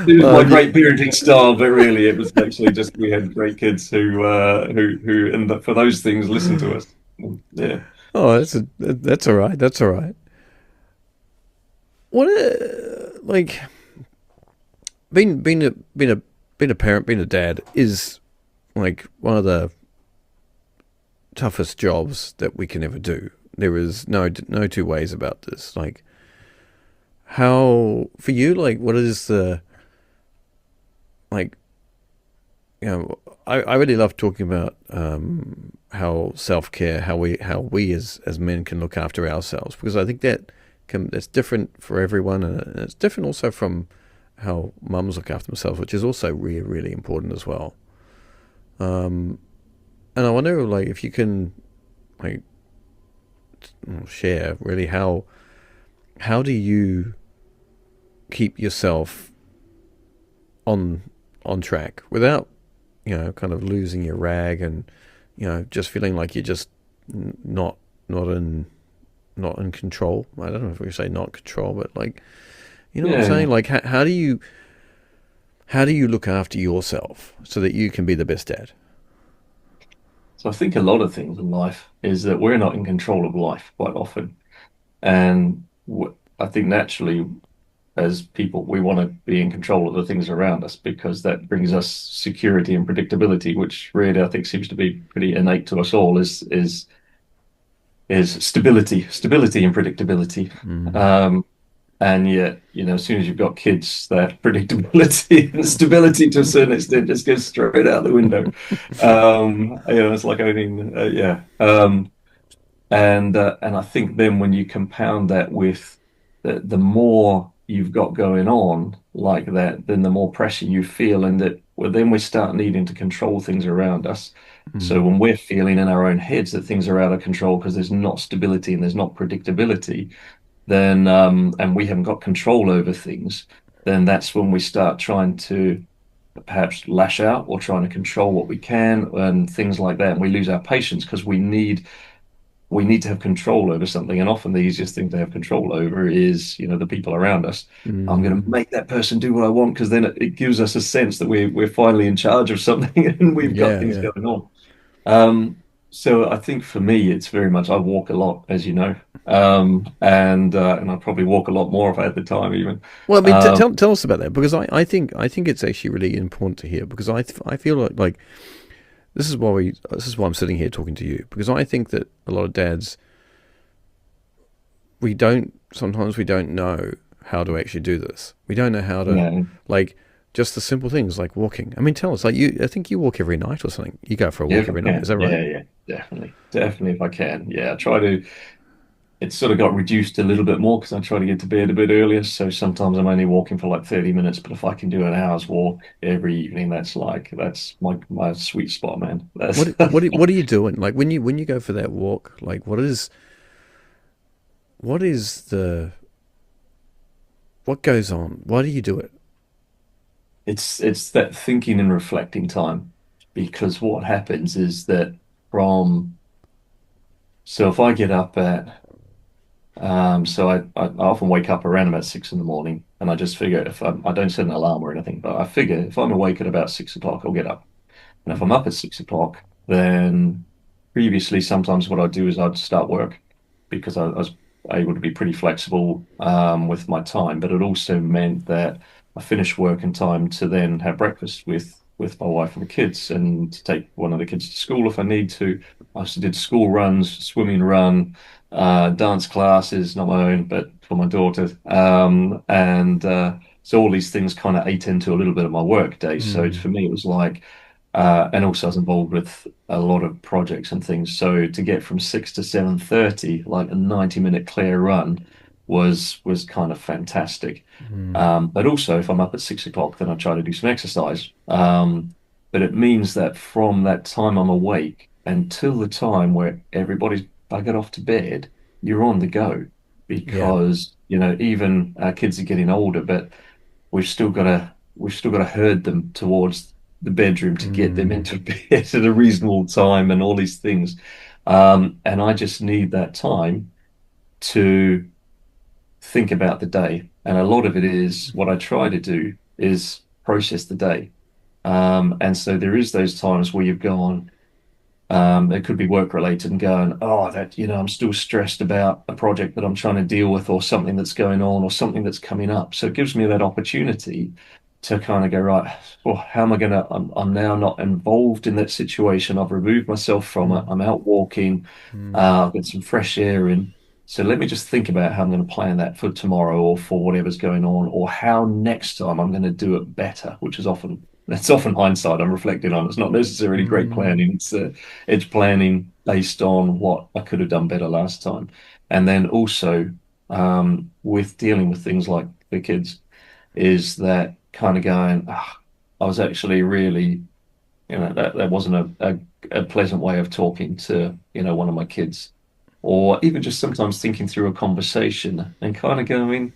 S2: It was my
S1: well,
S2: great parenting style, but really it was actually just we had great kids who and for those things listen to us. Yeah.
S1: oh, that's all right. That's all right. What like being a parent, being a dad is like one of the toughest jobs that we can ever do. There is no two ways about this. Like how for you, like what is the like you know I really love talking about how self care, how we as men can look after ourselves because I think that's different for everyone and it's different also from how mums look after themselves, which is also really important as well. Um, and I wonder like if you can like share really how do you keep yourself on on track without kind of losing your rag and just feeling like you're just not not in not in control. I don't know if we say not control, but like what I'm
S2: Yeah.
S1: saying. Like how do you look after yourself so that you can be the best dad?
S2: So I think a lot of things in life is that we're not in control of life quite often. And I think naturally as people, we want to be in control of the things around us because that brings us security and predictability, which really I think seems to be pretty innate to us all. Is stability and predictability.
S1: Mm.
S2: Um, and yet, as soon as you've got kids, that predictability and stability to a certain extent just goes straight out the window. It's like owning, yeah. And I think then when you compound that with the more you've got going on like that, then the more pressure you feel, and that well, then we start needing to control things around us. So
S1: Mm.
S2: when we're feeling in our own heads that things are out of control because there's not stability and there's not predictability, then and we haven't got control over things, then that's when we start trying to perhaps lash out or trying to control what we can and things like that. And we lose our patience because we need to have control over something. And often the easiest thing to have control over is, the people around us. I'm going to
S1: Mm.
S2: make that person do what I want because then it gives us a sense that we're finally in charge of something and we've got
S1: Yeah,
S2: things
S1: yeah.
S2: going on. So I think for me, it's very much I walk a lot, as you know, and I probably walk a lot more if I had the time even.
S1: Well, I mean,
S2: Um,
S1: tell us about that because I think it's actually really important to hear because I feel like this is why I'm sitting here talking to you because I think that a lot of dads we don't know how to actually do this. We don't know how to
S2: yeah,
S1: like just the simple things like walking. I mean, tell us like I think you walk every night or something. You go for a
S2: yeah,
S1: walk
S2: if I
S1: every night. Is
S2: can,
S1: that right?
S2: yeah, yeah, definitely if I can, yeah. I try to. It's sort of got reduced a little bit more because I try to get to bed a bit earlier. So sometimes I'm only walking for like 30 minutes, but if I can do an hour's walk every evening, that's my sweet spot, man. That's
S1: What are you doing? Like when you go for that walk, like what is the what goes on? Why do you do it?
S2: it's that thinking and reflecting time because what happens is that from so if I get up at so I often wake up around about 6 in the morning and I just figure if I don't set an alarm or anything, but I figure if I'm awake at about 6 o'clock, I'll get up. And if I'm
S1: Hmm.
S2: up at 6 o'clock, then previously sometimes what I'd do is I'd start work because I was able to be pretty flexible with my time. But it also meant that I finished work in time to then have breakfast with my wife and the kids and to take one of the kids to school if I need to. I also did school runs, swimming run, dance classes, not my own, but for my daughter. And so all these things kind of ate into a little bit of my work day. So
S1: Mm.
S2: for me, it was like and also I was involved with a lot of projects and things. So to get from 6 to 7:30, like a 90-minute clear run, was kind of fantastic.
S1: Mm.
S2: But also, if I'm up at 6 o'clock, then I try to do some exercise. But it means that from that time I'm awake until the time where everybody's buggered off to bed, you're on the go
S1: Yeah.
S2: because, even our kids are getting older, but we've still got to herd them towards the bedroom to get them
S1: Mm.
S2: into bed at a reasonable time and all these things. And I just need that time to think about the day. And a lot of it is what I try to do is process the day. And so there is those times where you've gone, it could be work related and going, oh, I'm still stressed about a project that I'm trying to deal with or something that's going on or something that's coming up. So it gives me that opportunity to kind of go, right, well, how am I going to, I'm now not involved in that situation. I've removed myself from it.
S1: Mm.
S2: I'm out walking.
S1: Mm.
S2: I've got some fresh air in. So let me just think about how I'm going to plan that for tomorrow or for whatever's going on, or how next time I'm going to do it better, which is often that's often hindsight I'm reflecting on. It's not necessarily great
S1: Mm.
S2: planning. It's planning based on what I could have done better last time. And then also with dealing with things like the kids, is that kind of going, I was actually really, that wasn't a pleasant way of talking to, one of my kids. Or even just sometimes thinking through a conversation and kind of going,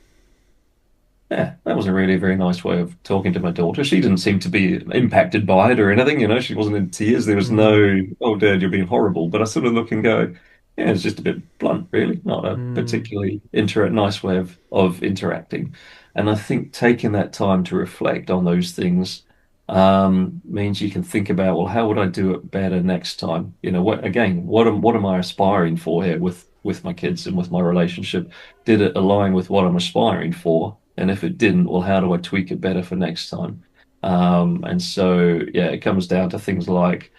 S2: yeah, that was a really very nice way of talking to my daughter. She didn't seem to be impacted by it or anything, she wasn't in tears. There was
S1: Mm.
S2: no, oh, Dad, you're being horrible. But I sort of look and go, yeah, it's just a bit blunt, really, not a
S1: Mm.
S2: particularly nice way of interacting. And I think taking that time to reflect on those things means you can think about, well, how would I do it better next time? What am I aspiring for here with my kids and with my relationship? Did it align with what I'm aspiring for? And if it didn't, well, how do I tweak it better for next time? And so, yeah, it comes down to things like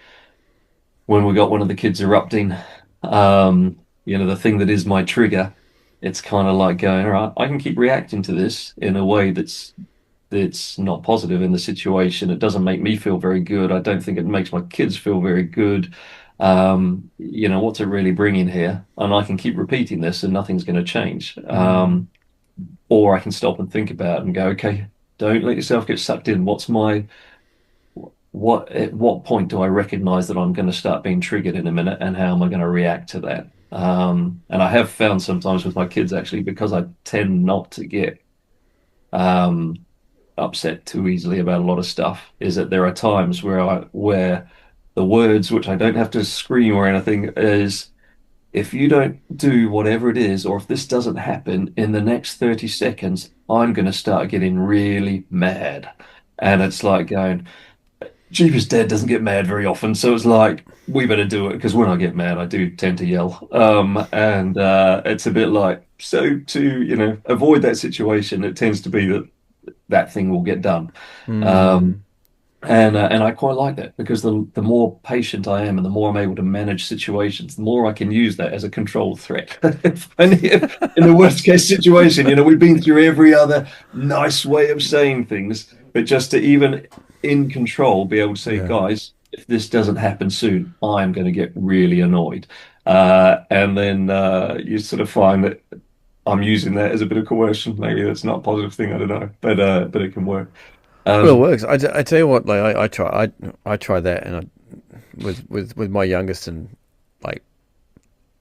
S2: when we got one of the kids erupting, the thing that is my trigger, it's kind of like going, all right, I can keep reacting to this in a way that's not positive in the situation. It doesn't make me feel very good. I don't think it makes my kids feel very good. What's it really bringing here? And I can keep repeating this and nothing's going to change.
S1: Mm.
S2: Or I can stop and think about it and go, okay, don't let yourself get sucked in. at what point do I recognize that I'm going to start being triggered in a minute, and how am I going to react to that? And I have found sometimes with my kids actually, because I tend not to get um, upset too easily about a lot of stuff, is that there are times where the words, which I don't have to scream or anything, is if you don't do whatever it is, or if this doesn't happen in the next 30 seconds, I'm going to start getting really mad. And it's like going, Jeepers Dad doesn't get mad very often, so it's like we better do it because when I get mad, I do tend to yell. And it's a bit like so to avoid that situation. It tends to be that that thing will get done. Um,
S1: Mm.
S2: and I quite like that because the more patient I am and the more I'm able to manage situations, the more I can use that as a controlled threat. If in the worst case situation, we've been through every other nice way of saying things, but just to even in control be able to say,
S1: Yeah.
S2: guys, if this doesn't happen soon, I'm going to get really annoyed. And then you sort of find that I'm using that as a bit of coercion. Maybe that's not a positive thing, I don't know, but it can work.
S1: Well, it
S2: Um,
S1: works. I tell you what, like I try that, and with my youngest, and like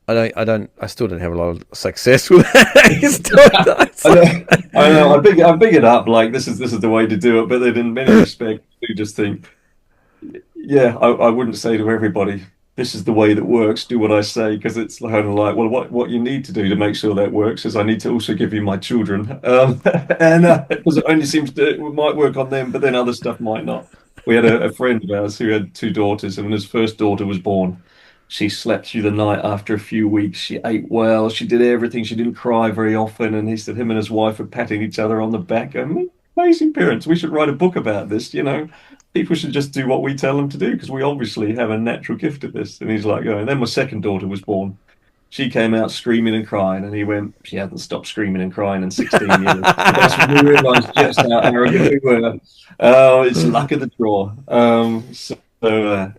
S1: I still don't have a lot of success with that. It's still not.
S2: I know, I know. I big it up like this is the way to do it, but then in many respects, you just think, yeah, I wouldn't say to everybody, this is the way that works. Do what I say, because it's kind of like, well, what you need to do to make sure that works is I need to also give you my children, and because it only seems to it might work on them, but then other stuff might not. We had a friend of ours who had two daughters, and when his first daughter was born, she slept through the night after a few weeks. She ate well. She did everything. She didn't cry very often. And he said him and his wife were patting each other on the back. And amazing parents. We should write a book about this. People should just do what we tell them to do because we obviously have a natural gift at this. And he's like, oh, and then my second daughter was born. She came out screaming and crying, and he went, she hadn't stopped screaming and crying in 16 years. And that's when we realized just how arrogant we were. Oh, it's luck of the draw.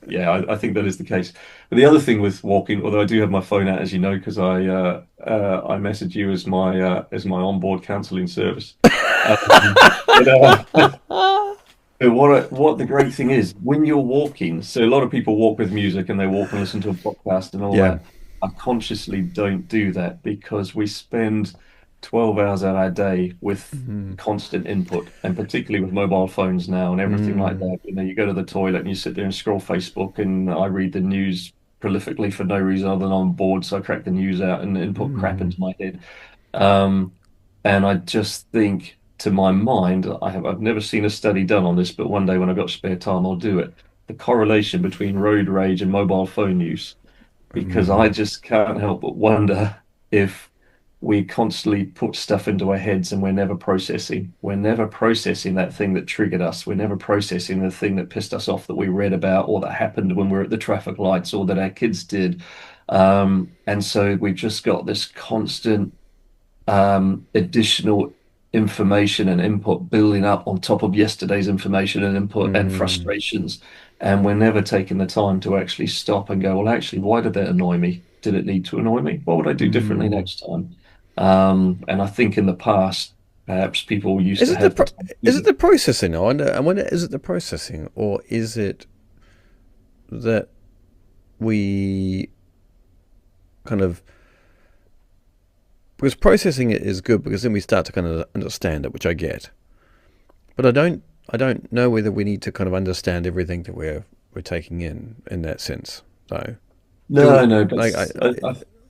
S2: Yeah, I think that is the case. But the other thing with walking, although I do have my phone out, as you know, because I message you as my onboard counselling service. But what the great thing is when you're walking, so a lot of people walk with music and they walk and listen to a podcast and all
S1: Yeah.
S2: that. I consciously don't do that because we spend 12 hours of our day with
S1: Mm.
S2: constant input, and particularly with mobile phones now and everything like
S1: Mm.
S2: that. You go to the toilet and you sit there and scroll Facebook, and I read the news prolifically for no reason other than I'm bored, so I crack the news out and input crap
S1: Mm.
S2: into my head. Um, and I just think, to my mind, I've never seen a study done on this, but one day when I've got spare time, I'll do it. The correlation between road rage and mobile phone use, because I
S1: Mm.
S2: just can't help but wonder if we constantly put stuff into our heads and we're never processing. We're never processing that thing that triggered us. We're never processing the thing that pissed us off that we read about or that happened when we we're at the traffic lights or that our kids did. And so we've just got this constant additional information and input building up on top of yesterday's information and input and
S1: Mm.
S2: frustrations. And we're never taking the time to actually stop and go, well, actually, why did that annoy me? Did it need to annoy me? What would I do differently
S1: Mm.
S2: next time? And I think in the past, perhaps people used
S1: Is
S2: to
S1: it the
S2: have the time to
S1: is
S2: do
S1: it
S2: that.
S1: the processing? I wonder, is it the processing, or is it that we kind of, because processing it is good because then we start to kind of understand it, which I get, but I don't know whether we need to kind of understand everything that we're taking in that sense. So
S2: No,
S1: do
S2: no, but
S1: like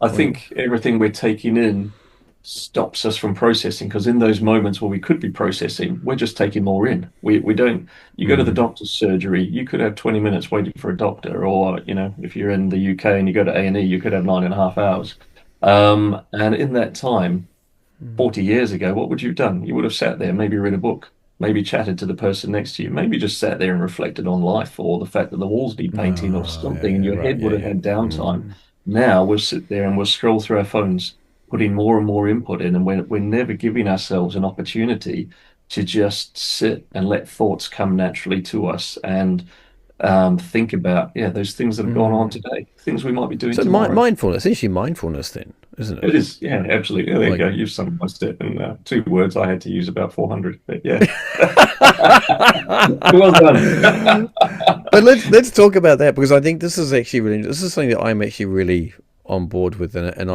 S2: I
S1: when,
S2: think everything we're taking in stops us from processing because in those moments where we could be processing, we're just taking more in. We don't. You go to the
S1: mm,
S2: doctor's surgery, you could have 20 minutes waiting for a doctor, or if you're in the UK and you go to A&E, you could have 9.5 hours. And in that time, 40 years ago, what would you have done? You would have sat there, maybe read a book, maybe chatted to the person next to you, maybe just sat there and reflected on life or the fact that the walls need painting or
S1: oh yeah,
S2: something, and
S1: yeah,
S2: your
S1: right,
S2: head
S1: yeah,
S2: would have
S1: yeah,
S2: had downtime.
S1: mm,
S2: Now we'll sit there and we'll scroll through our phones, putting more and more input in, and we're never giving ourselves an opportunity to just sit and let thoughts come naturally to us and think about, yeah, those things that have gone on
S1: mm.
S2: today, things we might be doing
S1: So
S2: tomorrow.
S1: mindfulness, essentially mindfulness, then isn't it?
S2: It is, yeah, absolutely. There you
S1: Like,
S2: go. You've summarized it in 2 words. I had to use about 400, but yeah. Well done.
S1: but let's talk about that because I think this is actually really this is something that I'm actually really on board with, and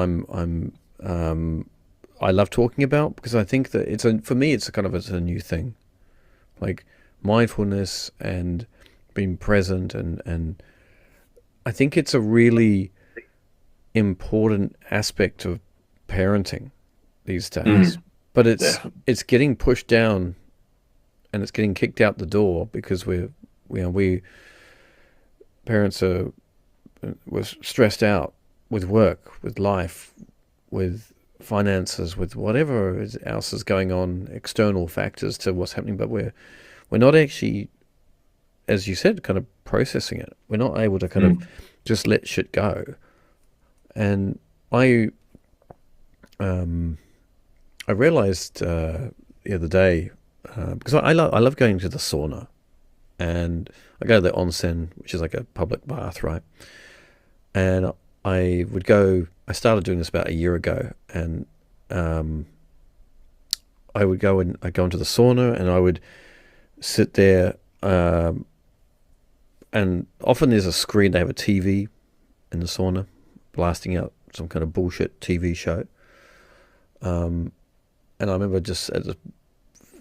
S1: I love talking about because I think that it's a for me it's a kind of it's a new thing, like mindfulness and being present and I think it's a really important aspect of parenting these days.
S2: Mm,
S1: But it's
S2: definitely.
S1: it's getting pushed down and it's getting kicked out the door because we parents are was stressed out with work, with life, with finances, with whatever else is going on, external factors to what's happening. But we're not actually, as you said, kind of processing it. We're not able to kind of
S2: Mm,
S1: just let shit go. And I um, I realized the other day because I love going to the sauna and I go to the onsen, which is like a public bath, right? And I would go. I started doing this about a year ago, and um, I go into the sauna, and I would sit there. And often there's a screen. They have a TV in the sauna, blasting out some kind of bullshit TV show. Um, and I remember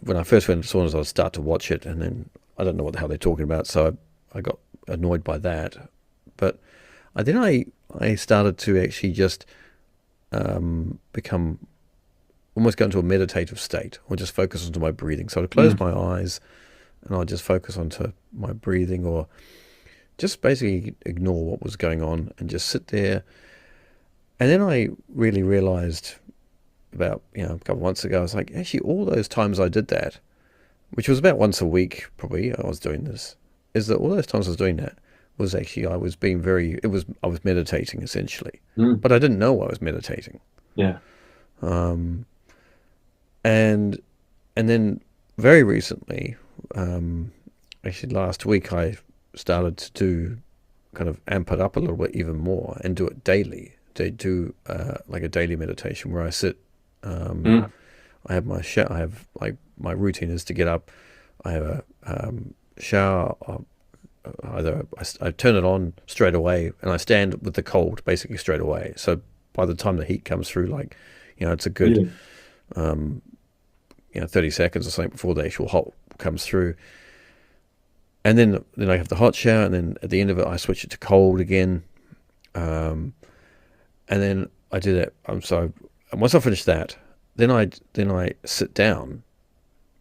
S1: when I first went to saunas, I'd start to watch it, and then I don't know what the hell they're talking about, so I got annoyed by that. But I started to actually just become almost go into a meditative state, or just focus onto my breathing. So I'd close
S2: mm,
S1: my eyes and I'd just focus onto my breathing, or just basically ignore what was going on and just sit there. And then I really realized about a couple of months ago, I was like, actually, all those times I did that, which was about once a week, probably I was doing this, is that all those times I was doing that was actually I was being very, it was I was meditating essentially,
S2: mm.
S1: but I didn't know I was meditating.
S2: Yeah.
S1: Um, and and then very recently, um, actually last week, I started to do kind of amp it up a little bit even more and do it daily. To do like a daily meditation where I sit. Um,
S2: Mm,
S1: I have my shower. I have like my routine is to get up. I have a shower. Either I turn it on straight away, and I stand with the cold basically straight away. So by the time the heat comes through, like it's a good
S2: yeah.
S1: 30 seconds or something before the actual hot comes through. And then I have the hot shower, and then at the end of it, I switch it to cold again. Um, and then I do that. And once I finish that, then I sit down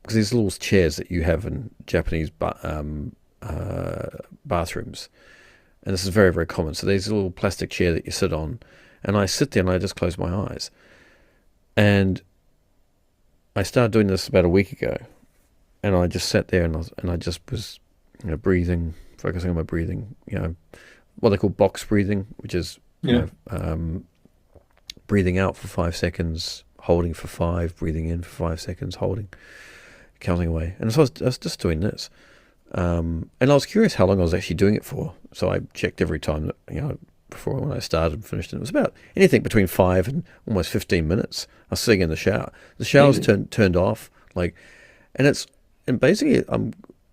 S1: because there's little chairs that you have in Japanese bathrooms, and this is very very common. So there's a little plastic chair that you sit on, and I sit there and I just close my eyes. And I started doing this about a week ago, and I just sat there and I just was breathing, focusing on my breathing. What they call box breathing, which is
S2: Yeah.
S1: breathing out for 5 seconds, holding for five, breathing in for 5 seconds, holding, counting away. And so I was just doing this. And I was curious how long I was actually doing it for. So I checked every time that, before when I started and finished. And it was about anything between 5 and almost 15 minutes. I was sitting in the shower. The shower's
S2: Really?
S1: turned off, like, and basically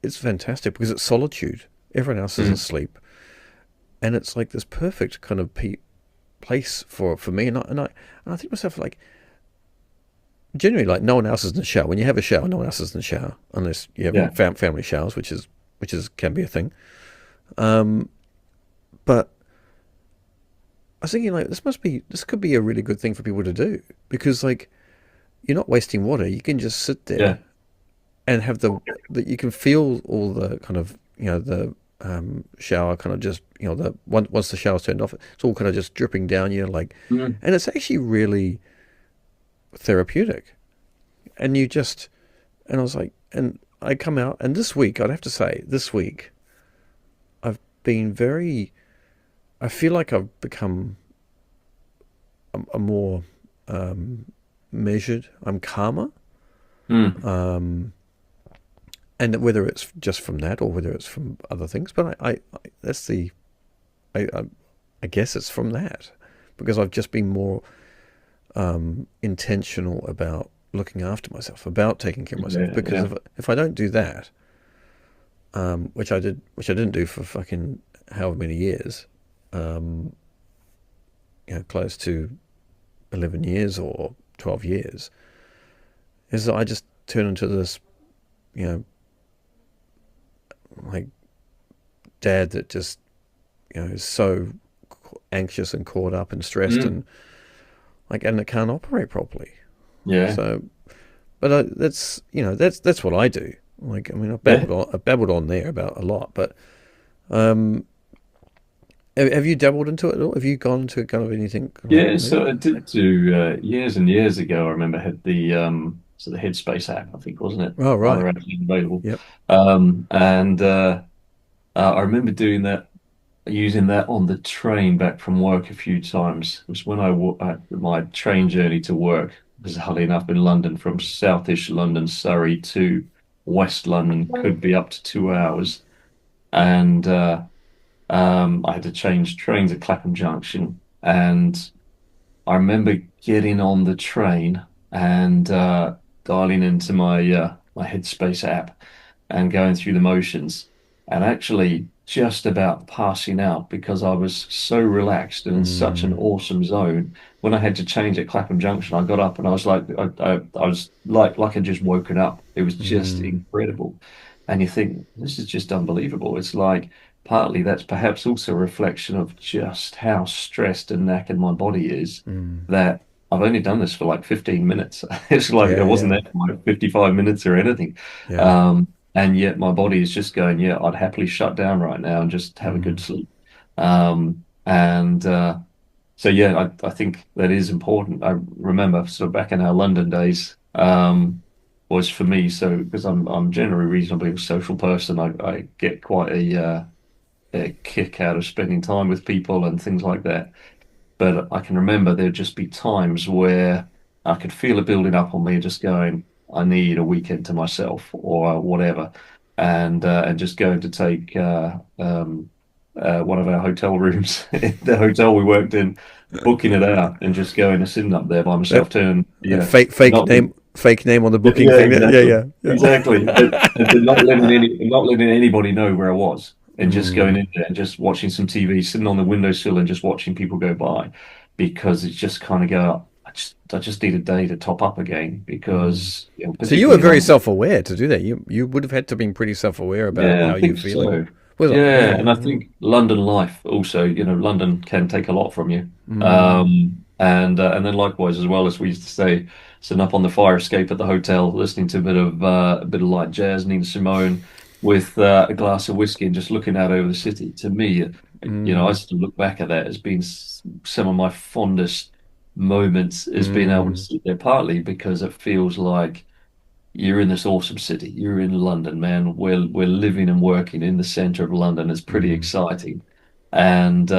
S1: it's fantastic because it's solitude. Everyone else is
S2: Mm,
S1: asleep, and it's like this perfect kind of place for me. And I think to myself, like, generally, like, no one else is in the shower. When you have a shower, no one else is in the shower unless you have
S2: yeah.
S1: family showers, which is can be a thing. Um, but I was thinking, like, this could be a really good thing for people to do because, like, you're not wasting water. You can just sit
S2: Yeah.
S1: there and have that you can feel all the kind of the shower kind of just the once the shower's turned off, it's all kind of just dripping down you, like,
S2: Mm,
S1: and it's actually really therapeutic. And I was like, and I come out, and this week, I'd have to say, this week, I've been very, I feel like I've become a more measured, I'm calmer.
S2: mm.
S1: Um, and whether it's just from that or whether it's from other things, but that's I guess it's from that because I've just been more. intentional about looking after myself, about taking care of myself.
S2: Yeah,
S1: Because
S2: yeah,
S1: if I don't do that, which I didn't do for fucking however many years, um, close to 11 years or 12 years, is that I just turn into this, you know, like dad that just is so anxious and caught up and stressed
S2: mm,
S1: and like and it can't operate properly.
S2: yeah,
S1: So, but that's what I do. Like I mean,
S2: yeah.
S1: I babbled on there about a lot, but um, have you dabbled into it at all? Have you gone to kind of anything like
S2: Yeah,
S1: me?
S2: so I did do years and years ago. I remember had the so the Headspace app, I think, wasn't it?
S1: Oh right,
S2: Rather actually available.
S1: yep.
S2: And I remember doing that, using that on the train back from work a few times. It was when my train journey to work, bizarrely enough, in London, from southish London, Surrey to West London, could be up to 2 hours, and I had to change trains at Clapham Junction, and I remember getting on the train and dialing into my Headspace app and going through the motions and actually just about passing out because I was so relaxed and in such an
S1: Mm,
S2: awesome zone. When I had to change at Clapham Junction, I got up and I was like, I was like I'd just woken up. It was just
S1: mm,
S2: incredible. And you think, this is just unbelievable. It's like partly that's perhaps also a reflection of just how stressed and knackered my body is
S1: mm.
S2: that I've only done this for like 15 minutes. It's like I
S1: Yeah,
S2: wasn't
S1: yeah,
S2: there for like 55 minutes or anything.
S1: yeah.
S2: And yet my body is just going, yeah, I'd happily shut down right now and just have a good
S1: Mm,
S2: sleep. And so, yeah, I think that is important. I remember sort of back in our London days, was for me. So, because I'm generally a reasonably social person, I get quite a kick out of spending time with people and things like that. But I can remember there'd just be times where I could feel it building up on me, just going, I need a weekend to myself or whatever, and just going to take one of our hotel rooms, the hotel we worked in, booking it out, and just going and sitting up there by myself,
S1: that
S2: turn,
S1: that
S2: yeah,
S1: fake
S2: not
S1: name on the
S2: yeah,
S1: booking
S2: yeah,
S1: thing. Yeah,
S2: exactly.
S1: yeah, yeah.
S2: Exactly. And to not letting anybody know where I was and just going
S1: Mm,
S2: in there and just watching some TV, sitting on the windowsill and just watching people go by because it's just kind of go, I just need a day to top up again
S1: mm.
S2: because
S1: So you were
S2: particularly in
S1: very
S2: London.
S1: self-aware to do that. You would have had to been pretty self-aware about
S2: Yeah,
S1: how
S2: I
S1: you're
S2: think
S1: feeling.
S2: so.
S1: Was it?
S2: Yeah,
S1: Yeah.
S2: and I
S1: Mm,
S2: think London life also, London can take a lot from you.
S1: mm,
S2: And then likewise as well as we used to say, sitting up on the fire escape at the hotel, listening to a bit of light jazz, Nina Simone, with a glass of whiskey and just looking out over the city. To me, I
S1: mm,
S2: still look back at that as being some of my fondest moments is being able to
S1: mm,
S2: sit there, partly because it feels like you're in this awesome city. You're in London, man. We're living and working in the center of London. It's pretty
S1: mm.
S2: exciting. And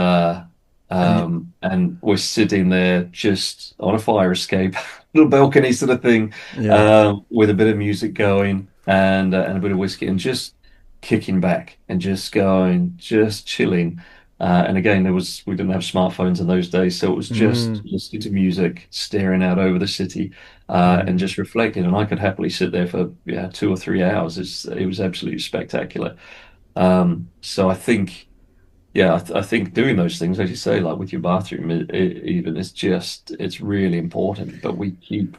S1: And
S2: we're sitting there just on a fire escape, little balcony sort of thing,
S1: yeah.
S2: with a bit of music going and a bit of whiskey and just kicking back and just going, just chilling. And again, we didn't have smartphones in those days, so it was just
S1: Mm,
S2: listening to music, staring out over the city and
S1: mm.
S2: just reflecting. And I could happily sit there for 2 or 3 hours. It was absolutely spectacular. So I think, I think doing those things, as you say, like with your bathroom, even it's really important. But we keep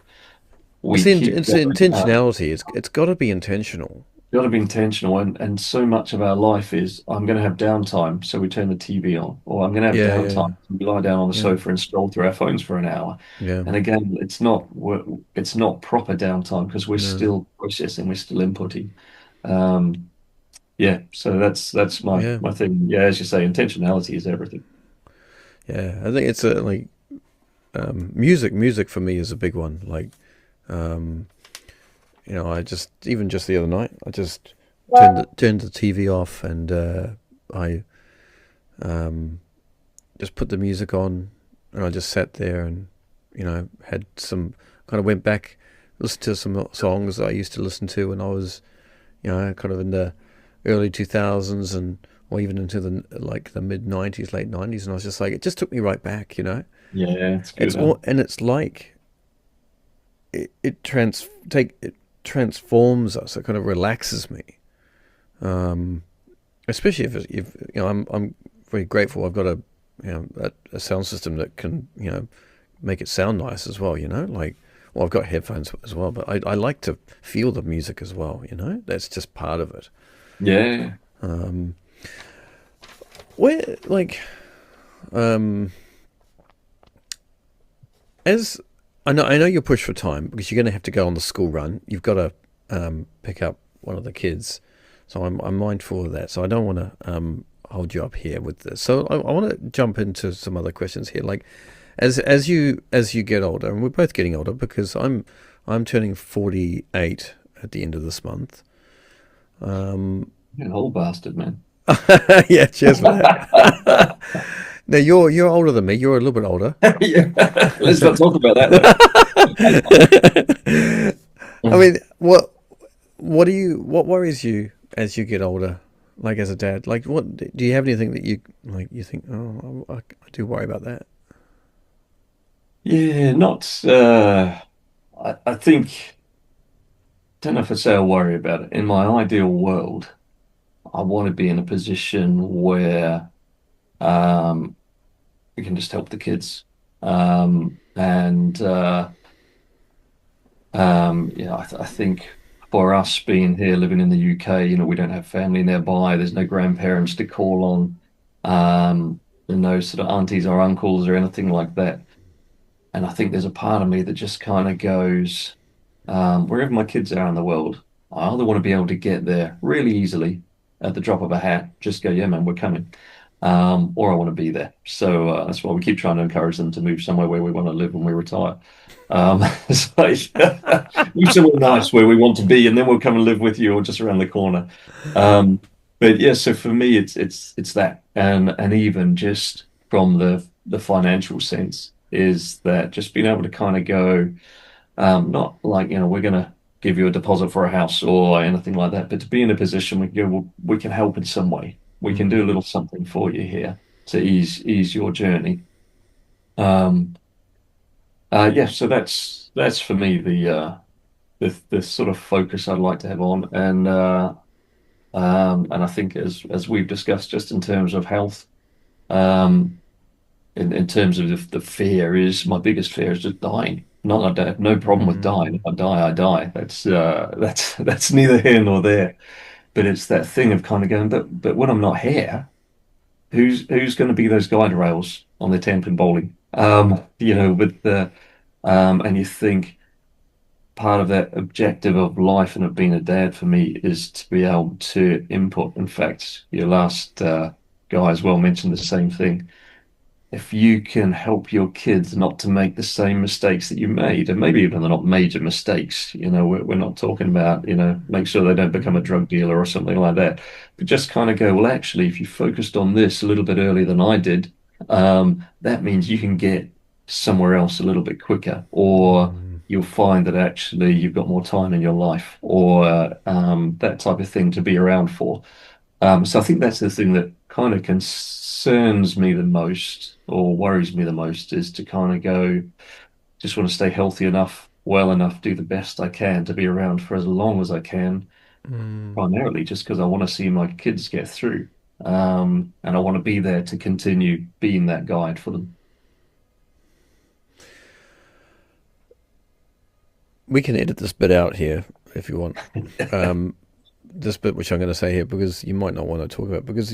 S1: It's the
S2: going.
S1: intentionality. It's got to be intentional.
S2: Got to be intentional, and so much of our life is I'm going to have downtime, so we turn the TV on, or I'm going to have
S1: Yeah, yeah,
S2: downtime, so we lie down on the
S1: yeah,
S2: sofa and scroll through our phones for an hour.
S1: yeah.
S2: And again, it's not proper downtime because we're
S1: No,
S2: still processing, we're still inputting. Um, yeah, so that's my
S1: yeah,
S2: my thing. Yeah, as you say, intentionality is everything.
S1: yeah. I think it's a like music. Music for me is a big one. Like, um, I just the other night, I just turned the TV off and I um, just put the music on, and I just sat there and had some kind of went back, listened to some songs I used to listen to when I was kind of in the early 2000s and or even into the mid '90s, late '90s, and I was just like, it just took me right back, you know.
S2: Yeah, it's
S1: It's
S2: good.
S1: all, and it's like it transforms us. It kind of relaxes me, um, especially if I'm very grateful. I've got a sound system that can make it sound nice as well. Like, well, I've got headphones as well, but I like to feel the music as well. That's just part of it.
S2: Yeah.
S1: Um, where like um, as I know you're pushed for time because you're going to have to go on the school run. You've got to pick up one of the kids, so I'm mindful of that. So I don't want to hold you up here with this. So I want to jump into some other questions here. Like as you get older, and we're both getting older because I'm turning 48 at the end of this month. Um,
S2: You're an old bastard, man.
S1: yeah, cheers for that. Now you're older than me. You're a little bit older.
S2: Yeah. Let's not talk about that
S1: I
S2: though.
S1: mean, what worries you as you get older, like as a dad? Like, what do you have anything that you think? Oh, I do worry about that.
S2: Yeah, not I think don't know if I say I worry about it. In my ideal world, I want to be in a position where um we can just help the kids. And I think for us being here, living in the UK, we don't have family nearby. There's no grandparents to call on, and no sort of aunties or uncles or anything like that. And I think there's a part of me that just kind of goes, wherever my kids are in the world, I either want to be able to get there really easily at the drop of a hat, just go, yeah, man, we're coming. Or I want to be there. So that's why we keep trying to encourage them to move somewhere where we want to live when we retire. It's like move somewhere nice where we want to be, and then we'll come and live with you, or just around the corner. Um, but yeah, so for me, it's that, and even just from the financial sense, is that just being able to kind of go. Not like, we're going to give you a deposit for a house or anything like that, but to be in a position we can go, well, we can help in some way. We can do a
S1: Mm,
S2: little something for you here to ease your journey. Um, yeah, so that's for me the sort of focus I'd like to have on, and I think as we've discussed, just in terms of health, um, in terms of the fear is my biggest fear is just dying. Not that I don't have no problem with dying. If
S1: mm,
S2: I die, I die. That's neither here nor there. But it's that thing of kind of going, but when I'm not here, who's going to be those guide rails on the ten-pin bowling? With the and you think part of that objective of life and of being a dad for me is to be able to input. In fact, your last guy as well mentioned the same thing. If you can help your kids not to make the same mistakes that you made, and maybe even they're not major mistakes, we're not talking about, make sure they don't become a drug dealer or something like that, but just kind of go, well, actually, if you focused on this a little bit earlier than I did, that means you can get somewhere else a little bit quicker, or
S1: mm.
S2: you'll find that actually you've got more time in your life, or that type of thing to be around for. So I think that's the thing that kind of concerns me the most or worries me the most is to kind of go, just want to stay healthy enough, well enough, do the best I can to be around for as long as I can,
S1: Mm.
S2: primarily just because I want to see my kids get through. And I want to be there to continue being that guide for them.
S1: We can edit this bit out here if you want. This bit, which I'm going to say here, because you might not want to talk about, because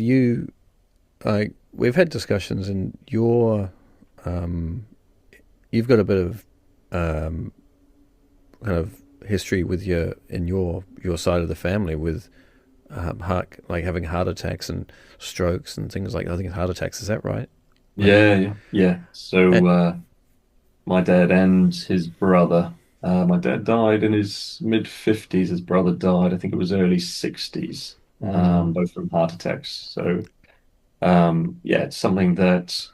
S1: we've had discussions, and um, you've got a bit of kind of history with your side of the family with like having heart attacks and strokes and things like that. I think heart attacks. Is that right? Like,
S2: Yeah, yeah, yeah.
S1: eh,
S2: So my dad and his brother. My dad died in his mid 50s. His brother died, I think it was early 60s,
S1: mm,
S2: both from heart attacks. So, yeah, it's something that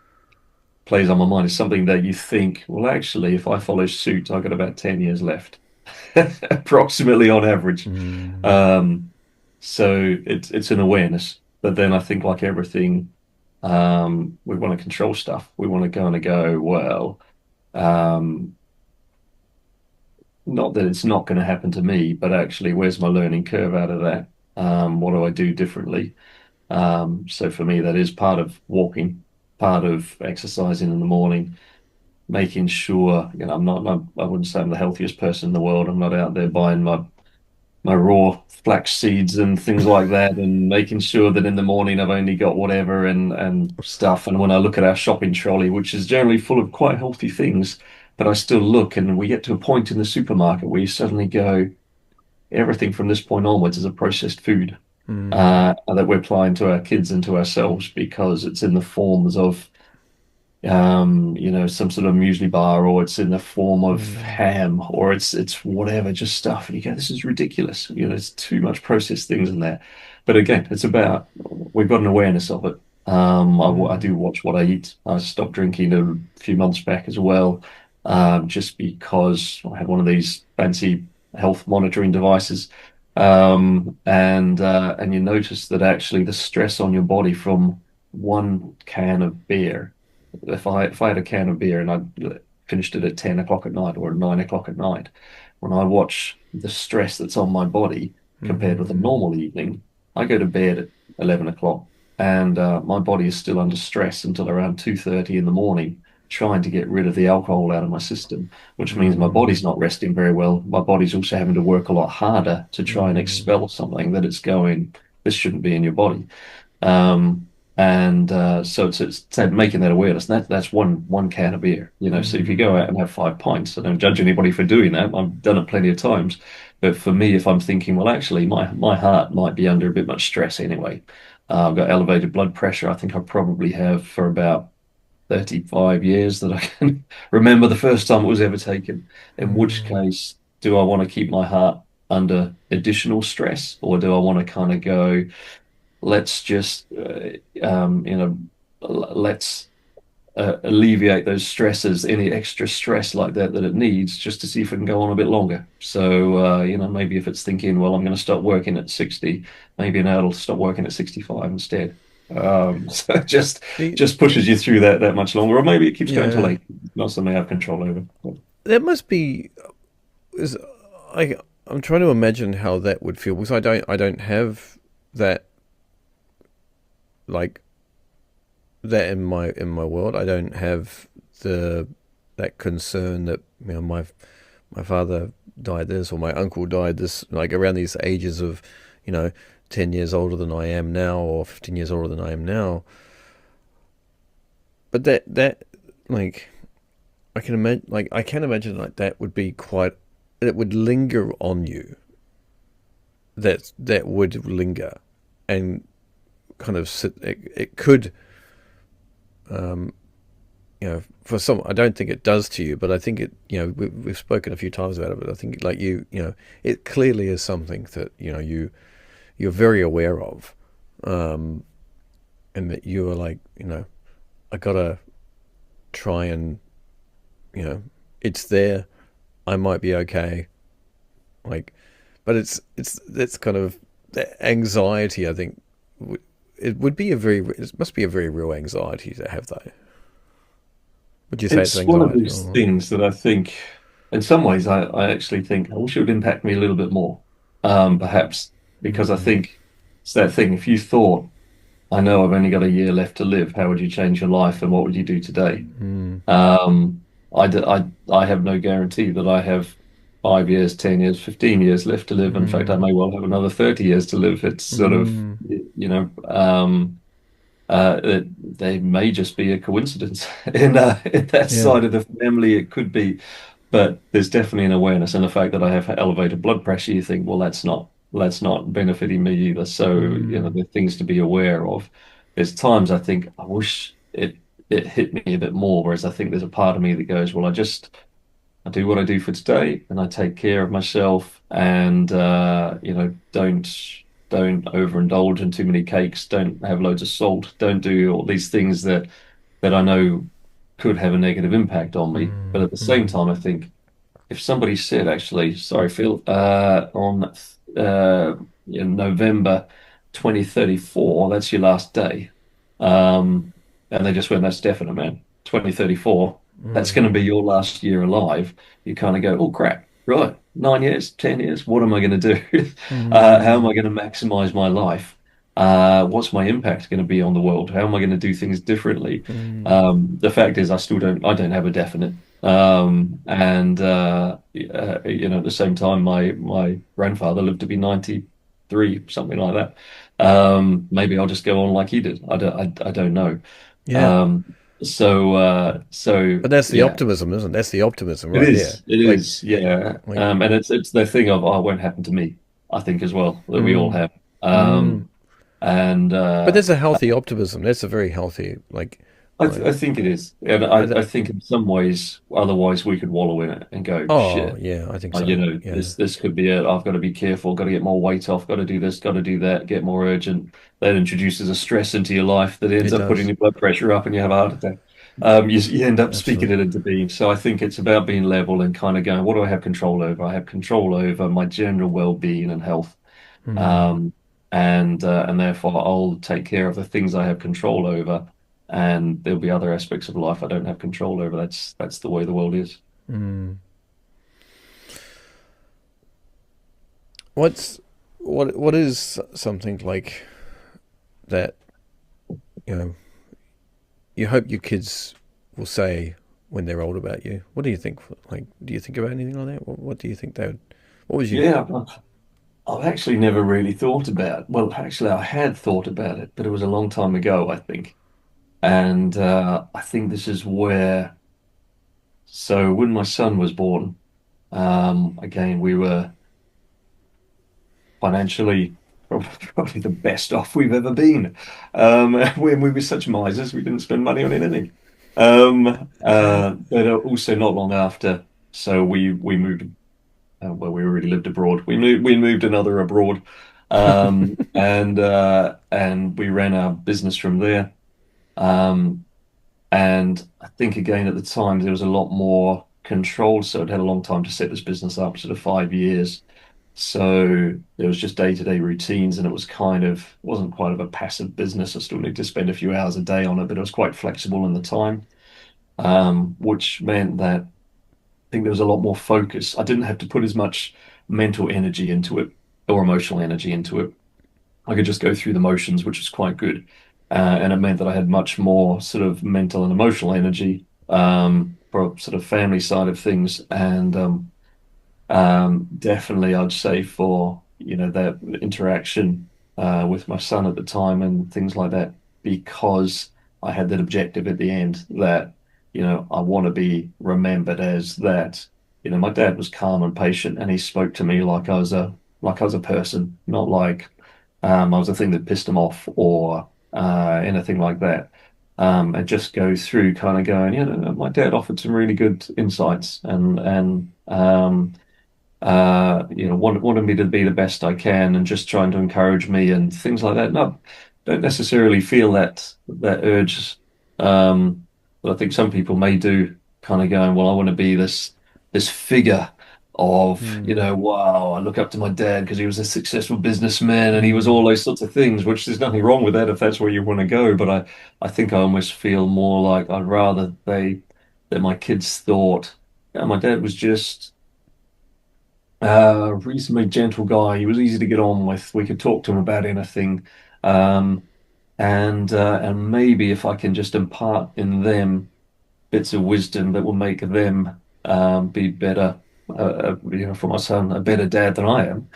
S2: plays on my mind. It's something that you think, well, actually, if I follow suit, I've got about 10 years left, approximately on average.
S1: mm,
S2: Um, so it's an awareness. But then I think like everything, we want to control stuff. We want to go, well, um, not that it's not going to happen to me, but actually, where's my learning curve out of that? What do I do differently? So for me, that is part of walking, part of exercising in the morning, making sure, I wouldn't say I'm the healthiest person in the world. I'm not out there buying my raw flax seeds and things like that, and making sure that in the morning I've only got whatever and stuff. And when I look at our shopping trolley, which is generally full of quite healthy things, but I still look, and we get to a point in the supermarket where you suddenly go, everything from this point onwards is a processed food.
S1: Mm,
S2: That we're applying to our kids and to ourselves because it's in the forms of some sort of muesli bar, or it's in the form of
S1: mm,
S2: ham, or it's whatever, just stuff. And you go, this is ridiculous. There's too much processed things in there. But again, it's about we've got an awareness of it. I
S1: mm,
S2: do watch what I eat. I stopped drinking a few months back as well, just because I had one of these fancy health monitoring devices. And you notice that actually the stress on your body from one can of beer, if I had a can of beer and I finished it at 10 o'clock at night or at 9 o'clock at night, when I watch the stress that's on my body compared with a
S1: mm,
S2: normal evening, I go to bed at 11 o'clock, and my body is still under stress until around 2:30 in the morning, trying to get rid of the alcohol out of my system, which means my
S1: mm,
S2: body's not resting very well. My body's also having to work a lot harder to try and
S1: mm,
S2: expel something that it's going, this shouldn't be in your body. Um, so it's making that awareness. That's one can of beer. So if you go out
S1: mm,
S2: and have 5 pints, I don't judge anybody for doing that. I've done it plenty of times. But for me, if I'm thinking, well, actually, my heart might be under a bit much stress anyway. I've got elevated blood pressure. I think I probably have for about 35 years that I can remember the first time it was ever taken. In which
S1: mm,
S2: case, do I want to keep my heart under additional stress, or do I want to kind of go, let's just let's alleviate those stresses, any extra stress like that it needs, just to see if it can go on a bit longer. So maybe if it's thinking, well, I'm going to start working at 60, maybe now it'll stop working at 65 instead. So it just
S1: The,
S2: just pushes you through that much longer, or maybe it keeps going till
S1: yeah,
S2: late. Not something I have control over.
S1: that must be. Is I I'm trying to imagine how that would feel because I don't have that like that in my world. I don't have the that concern that my father died this or my uncle died this like around these ages of you know 10 years older than I am now or 15 years older than I am now. But that like I can imagine like that would be quite it would linger on you. That would linger and kind of sit. It could um, for some, I don't think it does to you, but I think it, we've spoken a few times about it, but I think like it clearly is something that, you're very aware of, um, and that you are like, I gotta try and, you know, it's there. I might be okay. Like, but that's kind of the anxiety. I think it would be it must be a very real anxiety to have though. Would you say it's
S2: It's one of
S1: anxiety
S2: those
S1: or?
S2: things that I think, in some ways, I actually think I wish it would impact me a little bit more, perhaps, because I
S1: Mm,
S2: think it's that thing. If you thought, I know I've only got a year left to live, how would you change your life and what would you do today?
S1: mm,
S2: I have no guarantee that I have 5 years, 10 years, 15 years left to live. In fact, I
S1: mm,
S2: may well have another 30 years to live. It's sort of,
S1: mm.
S2: you know, they may just be a coincidence in that
S1: Yeah.
S2: side of the family. It could be, but there's definitely an awareness, and the fact that I have elevated blood pressure. You think, well, that's not benefiting me either. So
S1: Mm,
S2: there are things to be aware of. There's times I think I wish it hit me a bit more, whereas I think there's a part of me that goes, well, I do what I do for today, and I take care of myself, and don't overindulge in too many cakes, don't have loads of salt, don't do all these things that I know could have a negative impact on me. But
S1: mm,
S2: at the same
S1: mm,
S2: time, I think if somebody said, actually, sorry, Phil, on in November, 2034, that's your last day. Um, and they just went, that's definite, man. 2034, that's going to be your last year alive. You kind of go, oh, crap. Right. 9 years, 10 years. What am I going to do? How am I going to maximize my life? What's my impact going to be on the world? How am I going to do things differently? The fact is, I don't have a definite. At the same time, my grandfather lived to be 93, something like that. Maybe I'll just go on like he did. I don't know.
S1: Yeah.
S2: Um, so
S1: But that's the
S2: yeah,
S1: optimism, isn't it? That's the optimism
S2: it
S1: right there.
S2: is. It is. Yeah.
S1: Like,
S2: And it's the thing of, oh, it won't happen to me, I think as well, that we all
S1: mm,
S2: have.
S1: mm.
S2: And
S1: But there's a healthy optimism. That's a very healthy,
S2: I
S1: like,
S2: think it is. And
S1: I
S2: I
S1: th
S2: think in some ways, otherwise we could wallow in it and go,
S1: oh,
S2: shit.
S1: yeah, I think so. Yeah,
S2: This could be it. I've got to be careful, got to get more weight off, got to do this, got to do that, get more urgent. That introduces a stress into your life that ends
S1: it
S2: up putting
S1: does.
S2: your blood pressure up and you have a heart attack. You end up speaking
S1: Absolutely.
S2: it into being. So I think it's about being level and kind of going, what do I have control over? I have control over my general well-being and health. Um, and therefore I'll take care of the things I have control over. And there'll be other aspects of life I don't have control over. That's the way the world is.
S1: What's what is something like that, you know, you hope your kids will say when they're old about you? What do you think? Like, do you think about anything like that? What do you think they would, what was you?
S2: Yeah, I've actually never really thought about. Well, actually, I had thought about it, but it was a long time ago, I think. And I think this is where. So when my son was born, again, we were financially probably the best off we've ever been. When we were such misers, we didn't spend money on anything. But also not long after, so we moved. Well, we already lived abroad. We moved another abroad, and we ran our business from there. Um, and I think again at the time there was a lot more control, so it had a long time to set this business up, sort of 5 years. So there was just day-to-day routines, and it was wasn't quite of a passive business. I still need to spend a few hours a day on it, but it was quite flexible in the time, which meant that I think there was a lot more focus. I didn't have to put as much mental energy into it or emotional energy into it. I could just go through the motions, which was quite good. And it meant that I had much more sort of mental and emotional energy for sort of family side of things. And definitely, I'd say for, that interaction with my son at the time and things like that, because I had that objective at the end that, I want to be remembered as that. My dad was calm and patient, and he spoke to me like I was a person, not like I was a thing that pissed him off or anything like that. And just go through kind of going, my dad offered some really good insights and wanted me to be the best I can and just trying to encourage me and things like that. No, don't necessarily feel that urge. But I think some people may do, kind of going, well, I want to be this figure of,
S1: Mm,
S2: wow, I look up to my dad because he was a successful businessman and he was all
S1: mm,
S2: those sorts of things, which there's nothing wrong with that if that's where you want to go. But I think I almost feel more like I'd rather that my kids thought, yeah, my dad was just reasonably gentle guy. He was easy to get on with. We could talk to him about anything. Um, and maybe if I can just impart in them bits of wisdom that will make them be better, for my son, a better dad than I am,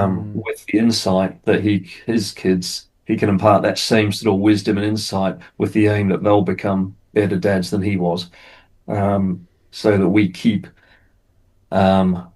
S1: mm,
S2: with the insight that his kids, he can impart that same sort of wisdom and insight with the aim that they'll become better dads than he was, so that um,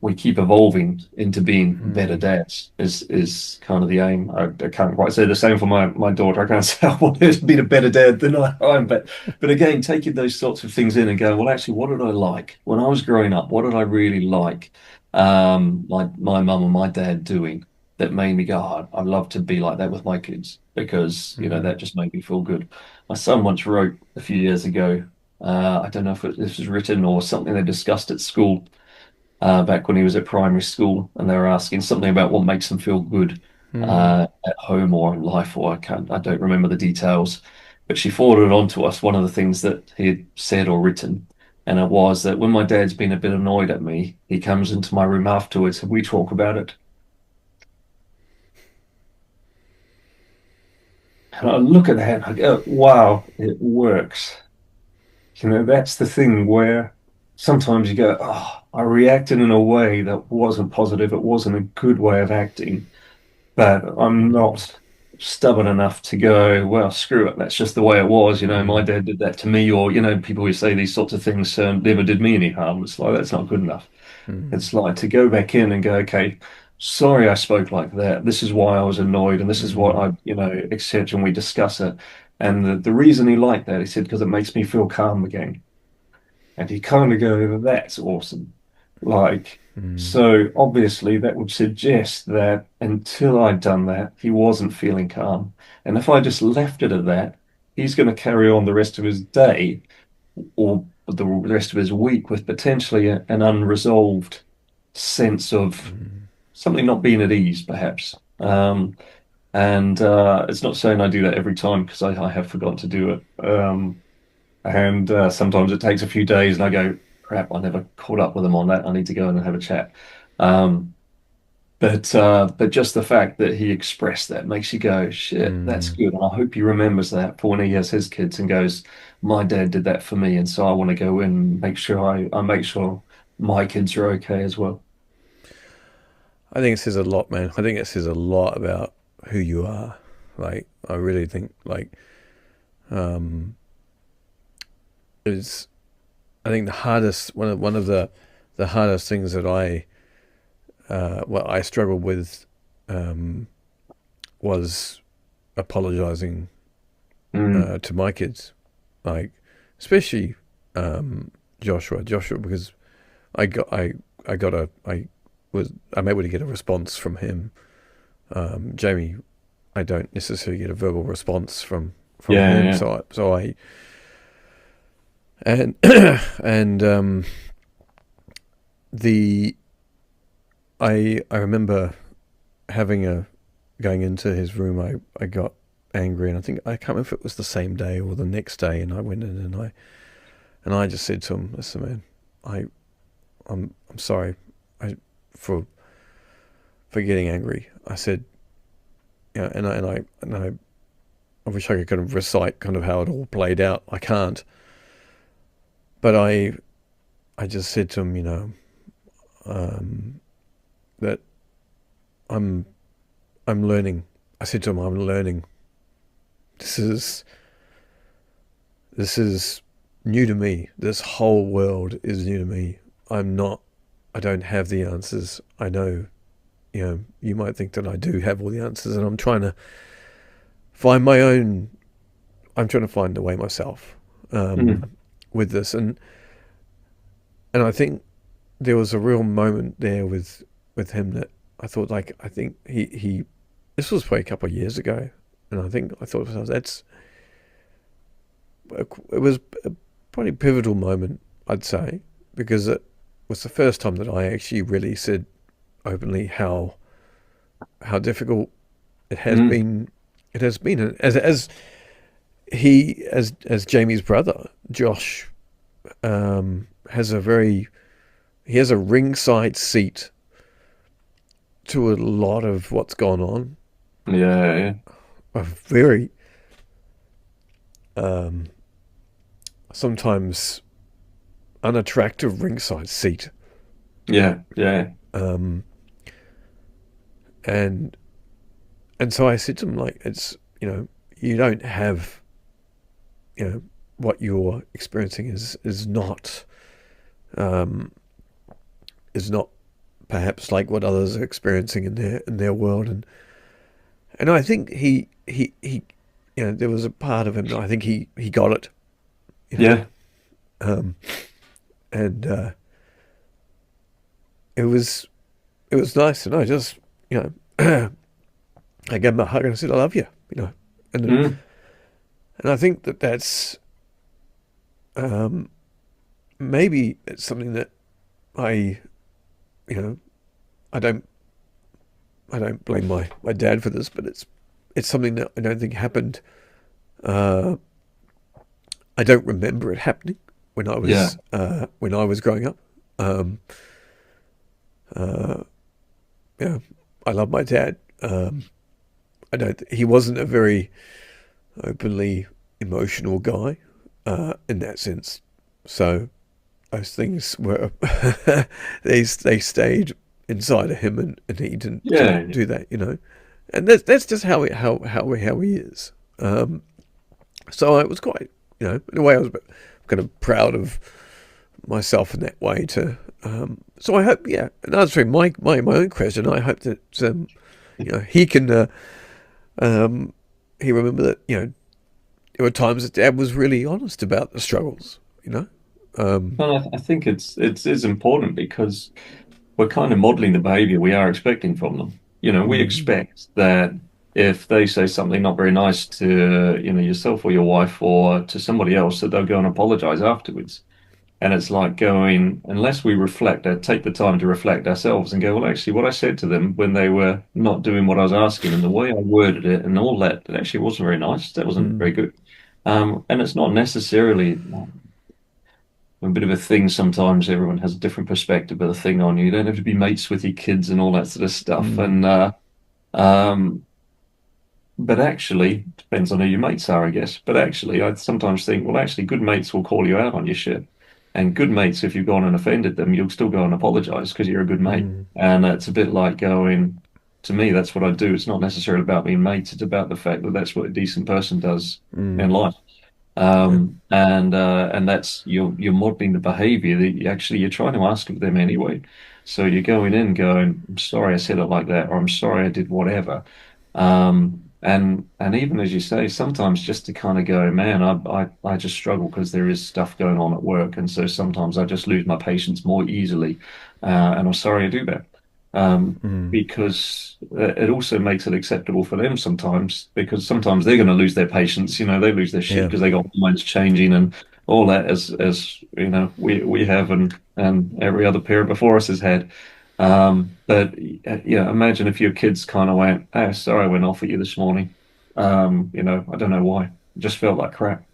S2: we keep evolving into being better
S1: mm,
S2: dads is kind of the aim. I can't quite say the same for my daughter. I can't say I want her to be a better dad than I am, but again, taking those sorts of things in and going, well, actually, what did I like when I was growing up? What did I really like? My mum and my dad doing that made me go, oh, I'd love to be like that with my kids because
S1: mm,
S2: that just made me feel good. My son once wrote a few years ago. I don't know if this was written or something they discussed at school back when he was at primary school, and they were asking something about what makes them feel good.
S1: Mm.
S2: at home or in life, or I don't remember the details. But she forwarded on to us one of the things that he had said or written. And it was that when my dad's been a bit annoyed at me, he comes into my room afterwards and we talk about it. And I look at that and I go, wow, it works. That's the thing where sometimes you go, oh, I reacted in a way that wasn't positive. It wasn't a good way of acting, but I'm
S1: Mm.
S2: not stubborn enough to go, well, screw it. That's just the way it was. My
S1: Mm.
S2: dad did that to me, or, people who say these sorts of things never did me any harm. It's like, that's not good enough.
S1: Mm.
S2: It's like to go back in and go, okay, sorry I spoke like that. This is why I was annoyed, and this is what
S1: Mm.
S2: I accept, and we discuss it. And the reason he liked that, he said, because it makes me feel calm again. And you kind of go, that's awesome. Like,
S1: Mm.
S2: so obviously that would suggest that until I'd done that, he wasn't feeling calm. And if I just left it at that, he's going to carry on the rest of his day or the rest of his week with potentially an unresolved sense of
S1: Mm.
S2: something not being at ease, perhaps. And it's not saying I do that every time because I have forgotten to do it. And sometimes it takes a few days, and I go, crap, I never caught up with them on that. I need to go in and have a chat. Um, but just the fact that he expressed that makes you go, shit, that's
S1: Mm.
S2: good. And I hope he remembers that for when he has his kids and goes, my dad did that for me, and so I want to go in and make sure I make sure my kids are okay as well.
S1: I think it says a lot, man. I think it says a lot about who you are. Like, I really think, like, um, it's. I think the hardest one of the hardest things that I struggled with um, was apologizing
S2: Mm,
S1: to my kids, like especially um, Joshua, because I got I I got a I was I'm able to get a response from him. Jamie, I don't necessarily get a verbal response from
S2: yeah,
S1: him,
S2: yeah,
S1: so I and and the I remember having a going into his room. I got angry, and I can't remember if it was the same day or the next day, and I went in and I just said to him, "Listen, man, I I'm sorry, I for for getting angry." I said, I wish I could kind of recite kind of how it all played out. I can't, but I just said to him, um, that I'm I'm learning. I said to him, I'm learning. This is this is new to me. This whole world is new to me. I'm not. I don't have the answers. I know. You might think that I do have all the answers, and I'm trying to find my own. I'm trying to find the way myself
S2: mm,
S1: with this, and I think there was a real moment there with him that I thought, like, I think he this was probably a couple of years ago, and I thought to myself, it was a pretty pivotal moment, I'd say, because it was the first time that I actually really said openly how difficult it has
S2: mm,
S1: been. It has been as Jamie's brother, Josh, has he has a ringside seat to a lot of what's gone on.
S2: yeah, yeah,
S1: A very um, sometimes unattractive ringside seat.
S2: yeah, yeah,
S1: Um, and and so I said to him, like, it's, you don't have, what you're experiencing um, is not perhaps like what others are experiencing in their world. And I think he there was a part of him that I think he got it, you know
S2: yeah,
S1: um, and it was it was nice. And I just, I gave him a hug and I said, I love you, and
S2: mm,
S1: and I think that that's um, maybe it's something that I, you know I don't I don't blame my dad for this, but it's something that I don't think happened. Uh, I don't remember it happening
S2: Yeah.
S1: when I was growing up. Um, uh, yeah, I love my dad. I don't. He wasn't a very openly emotional guy in that sense. So those things were they stayed inside of him, and he didn't
S2: Yeah.
S1: do that, you know. And that's just how he is. So I was quite, you know, in a way I was kind of proud of myself in that way. So I hope, yeah. And answering my own question, I hope that you know he can he remember that, you know, there were times that Dad was really honest about the struggles, you know. Um,
S2: And I think it's important because we're kind of modeling the behavior we are expecting from them. We
S1: mm,
S2: expect that if they say something not very nice to, yourself or your wife or to somebody else, that they'll go and apologize afterwards. And it's like going, unless we reflect, take the time to reflect ourselves and go, well, actually, what I said to them when they were not doing what I was asking and the way I worded it and all that, it actually wasn't very nice. That wasn't
S1: mm,
S2: very good. And it's not necessarily a bit of a thing sometimes. Everyone has a different perspective of the thing on you. You don't have to be mates with your kids and all that sort of stuff.
S1: mm,
S2: Um, but actually, depends on who your mates are, I guess. But actually, I sometimes think, well, actually, good mates will call you out on your shit. And good mates, if you've gone and offended them, you'll still go and apologize because you're a good mate.
S1: mm,
S2: And it's a bit like going, to me, that's what I do. It's not necessarily about being mates. It's about the fact that that's what a decent person does in
S1: mm,
S2: life.
S1: yeah,
S2: And that's you're modeling the behavior that you're trying to ask of them anyway. So you're going in going, I'm sorry I said it like that, or I'm sorry I did whatever. And even as you say, sometimes just to kind of go, man, I just struggle because there is stuff going on at work, and so sometimes I just lose my patience more easily, and I'm sorry I do that. Um,
S1: mm,
S2: because it also makes it acceptable for them sometimes, because sometimes they're going to lose their patience. They lose their shit
S1: yeah.
S2: because they got minds changing and all that, as we have, and every other parent before us has had. But yeah, imagine if your kids kind of went, "Oh, sorry, I went off at you this morning. I don't know why. It just felt like crap."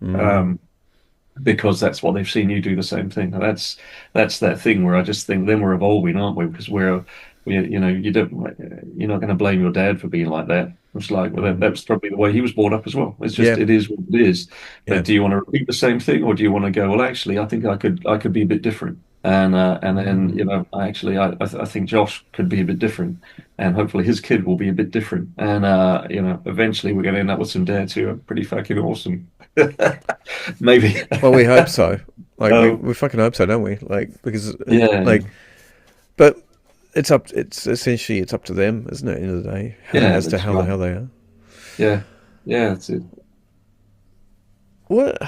S1: Mm,
S2: Um, because that's what they've seen you do the same thing. And that's that thing where I just think then we're evolving, aren't we? Because you're not going to blame your dad for being like that. It's like, well, that
S1: mm,
S2: was probably the way he was brought up as well. It's just
S1: yeah,
S2: it is what it is. But
S1: yeah.
S2: do you want to repeat the same thing, or do you want to go, well, actually, I think I could be a bit different. And then
S1: Mm,
S2: I think Josh could be a bit different, and hopefully his kid will be a bit different. And eventually we're going to end up with some dads who are pretty fucking awesome. Maybe.
S1: well, we hope so. Like
S2: Um,
S1: we fucking hope so, don't we? Like because
S2: yeah,
S1: like, but it's up. It's essentially it's up to them, isn't it? At the end of the day,
S2: yeah,
S1: as to
S2: that's
S1: how the
S2: right.
S1: hell they are.
S2: Yeah, yeah, that's it.
S1: What?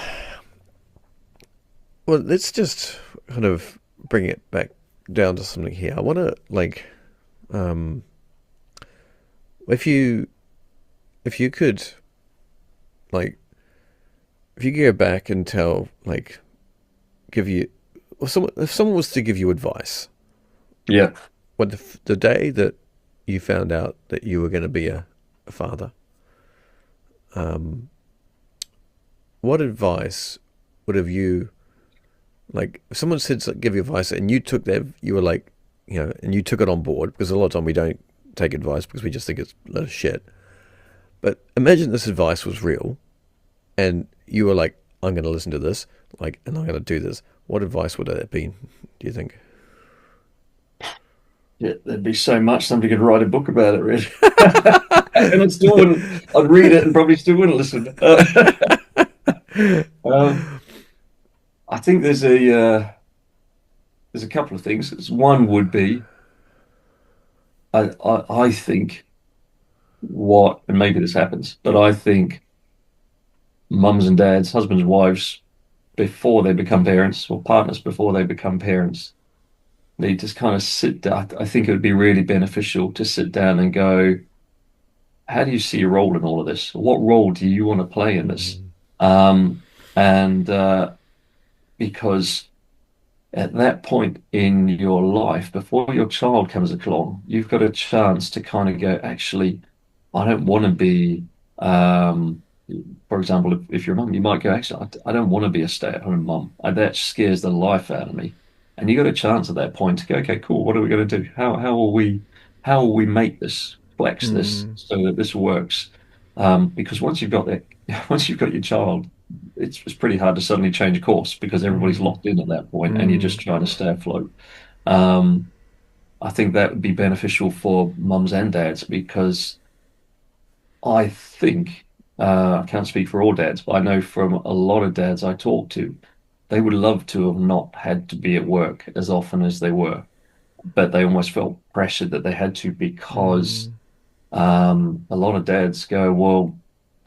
S1: Well, let's just kind of bring it back down to something here. I want to um, if you if you could like if you could go back and tell give you if someone was to give you advice,
S2: Yeah,
S1: when the day that you found out that you were going to be a father, um, what advice would have you like? If someone said give you advice and you took that, you were like, you know, and you took it on board because a lot of time we don't take advice because we just think it's a lot of shit. But imagine this advice was real, and you were like, I'm going to listen to this, like, and I'm going to do this. What advice would that be? Do you think?
S2: yeah, there'd be so much somebody could write a book about it, really. And I still wouldn't. I'd read it and probably still wouldn't listen. Um, I think there's a couple of things. One would be I think and maybe this happens, but I think mums and dads, husbands and wives, before they become parents, or partners before they become parents, they just kind of sit down. I think it would be really beneficial to sit down and go, how do you see your role in all of this? What role do you want to play in this?
S1: Mm,
S2: Um, and because at that point in your life, before your child comes along, you've got a chance to kind of go, actually, I don't want to be, um, for example, if you're a mum, you might go, actually, I don't want to be a stay-at-home mum. That scares the life out of me. And you got a chance at that point to go, okay, cool. What are we going to do? How will we make this flex this
S1: Mm.
S2: so that this works? Because once you've got that, once you've got your child, it's pretty hard to suddenly change course because everybody's
S1: Mm.
S2: locked in at that point and you're just
S1: Mm.
S2: trying to stay afloat. Um, I think that would be beneficial for mums and dads because I think, I can't speak for all dads, but I know from a lot of dads I talk to, they would love to have not had to be at work as often as they were, but they almost felt pressured that they had to because
S1: Mm.
S2: a lot of dads go, well,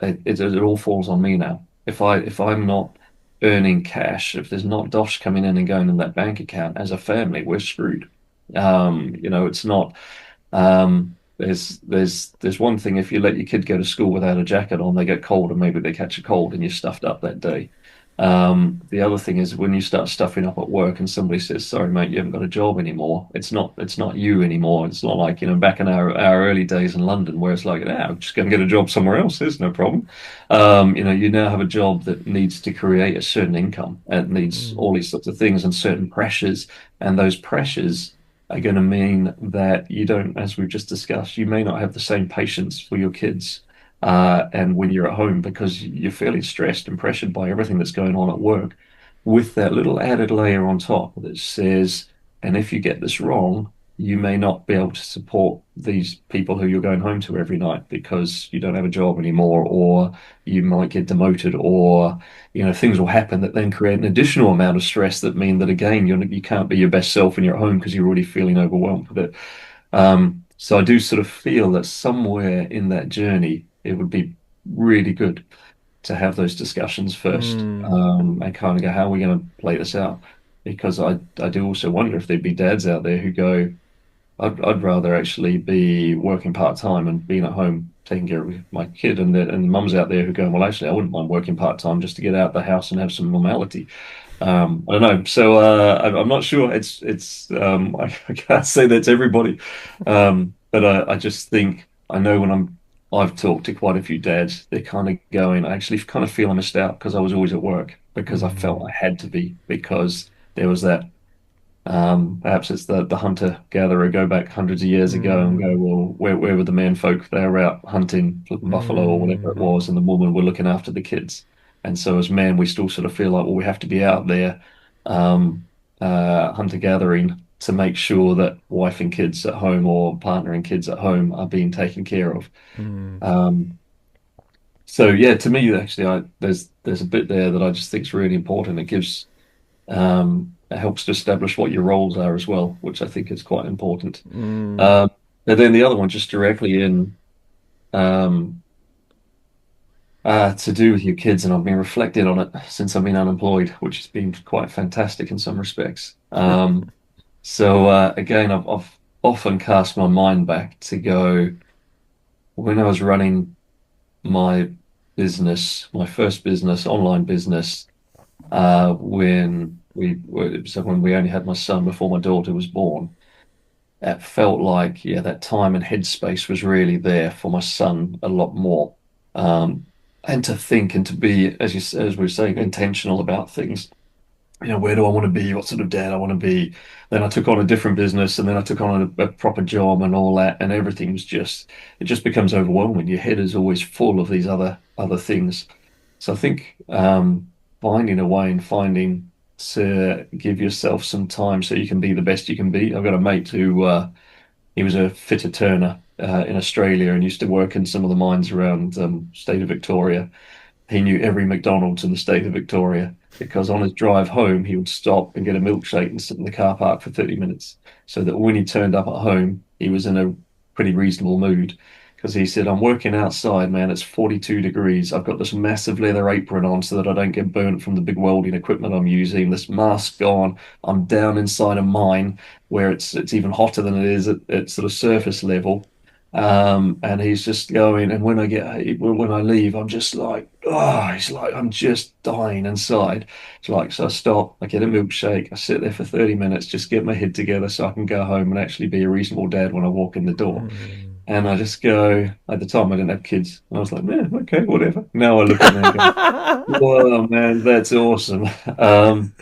S2: it all falls on me now. If I'm not earning cash, if there's not dosh coming in and going in that bank account as a family, we're screwed. It's not. There's one thing if you let your kid go to school without a jacket on, they get cold and maybe they catch a cold and you're stuffed up that day. The other thing is when you start stuffing up at work and somebody says, "Sorry, mate, you haven't got a job anymore." It's not you anymore. It's not like, back in our early days in London where it's like, "Ah, I'm just going to get a job somewhere else. There's no problem." You now have a job that needs to create a certain income and needs
S1: Mm.
S2: all these sorts of things and certain pressures, and those pressures are going to mean that you don't, as we've just discussed, you may not have the same patience for your kids. And when you're at home, because you're fairly stressed and pressured by everything that's going on at work, with that little added layer on top that says, and if you get this wrong, you may not be able to support these people who you're going home to every night because you don't have a job anymore, or you might get demoted, or things will happen that then create an additional amount of stress that mean that again you can't be your best self when you're at home because you're already feeling overwhelmed with it. So I do sort of feel that somewhere in that journey it would be really good to have those discussions first,
S1: Mm.
S2: and kind of go, how are we going to play this out? Because I do also wonder if there'd be dads out there who go, I'd rather actually be working part-time and being at home taking care of my kid, and mums out there who go, well, actually, I wouldn't mind working part-time just to get out the house and have some normality. I don't know. So I'm not sure. I can't say that's everybody, but I just think I know when I've talked to quite a few dads, they're kind of going, I actually kind of feel I missed out because I was always at work because I felt
S1: Mm.
S2: I had to be because there was that. Perhaps it's the hunter gatherer go back hundreds of years ago and go,
S1: Mm.
S2: well, where were the men folk? They were out hunting, flipping buffalo or whatever it
S1: Mm.
S2: was, and the woman were looking after the kids. And so as men, we still sort of feel like, well, we have to be out there, hunter gathering to make sure that wife and kids at home or partner and kids at home are being taken care of.
S1: Mm.
S2: Um, so yeah, to me, actually, there's a bit there that I just think is really important. It helps to establish what your roles are as well, which I think is quite important.
S1: Mm.
S2: Um, and then the other one, just directly in um, to do with your kids, and I've been reflecting on it since I've been unemployed, which has been quite fantastic in some respects. So again, I've often cast my mind back to go when I was running my business, my first business, online business, when we only had my son before my daughter was born. It felt like, yeah, that time and headspace was really there for my son a lot more. Um, and to think and to be, as we were saying, intentional about things. Where do I want to be? What sort of dad I want to be? Then I took on a different business, and then I took on a proper job and all that, and everything was it just becomes overwhelming. Your head is always full of these other things. So I think finding a way and finding to give yourself some time so you can be the best you can be. I've got a mate who he was a fitter turner in Australia and used to work in some of the mines around state of Victoria. He knew every McDonald's in the state of Victoria because on his drive home, he would stop and get a milkshake and sit in the car park for 30 minutes. So that when he turned up at home, he was in a pretty reasonable mood. Because he said, I'm working outside, man. It's 42 degrees. I've got this massive leather apron on so that I don't get burnt from the big welding equipment I'm using, this mask on. I'm down inside a mine where it's even hotter than it is at sort of surface level. And he's just going, and when I leave, I'm just like, oh, he's like, I'm just dying inside. It's like, so I stop, I get a milkshake, I sit there for 30 minutes, just get my head together so I can go home and actually be a reasonable dad when I walk in the door. And I just go, at the time I didn't have kids. I was like, yeah, okay, whatever. Now I look at them and go, whoa, man, that's awesome. Um,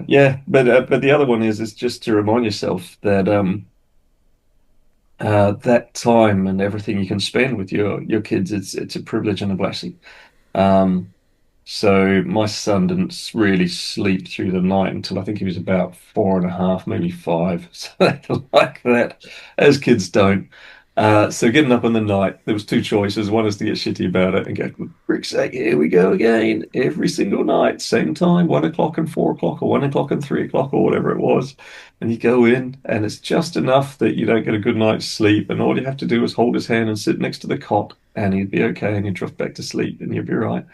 S2: yeah, but the other one is just to remind yourself that that time and everything you can spend with your kids, it's a privilege and a blessing. Um, so my son didn't really sleep through the night until I think he was about 4.5, maybe 5. So like that, as kids don't. So getting up in the night, there was two choices. One is to get shitty about it and go, for frick's sake, here we go again, every single night, same time, 1 o'clock and 4 o'clock, or 1 o'clock and 3 o'clock, or whatever it was. And you go in, and it's just enough that you don't get a good night's sleep, and all you have to do is hold his hand and sit next to the cot, and he'd be okay, and you drift back to sleep, and you'll be right.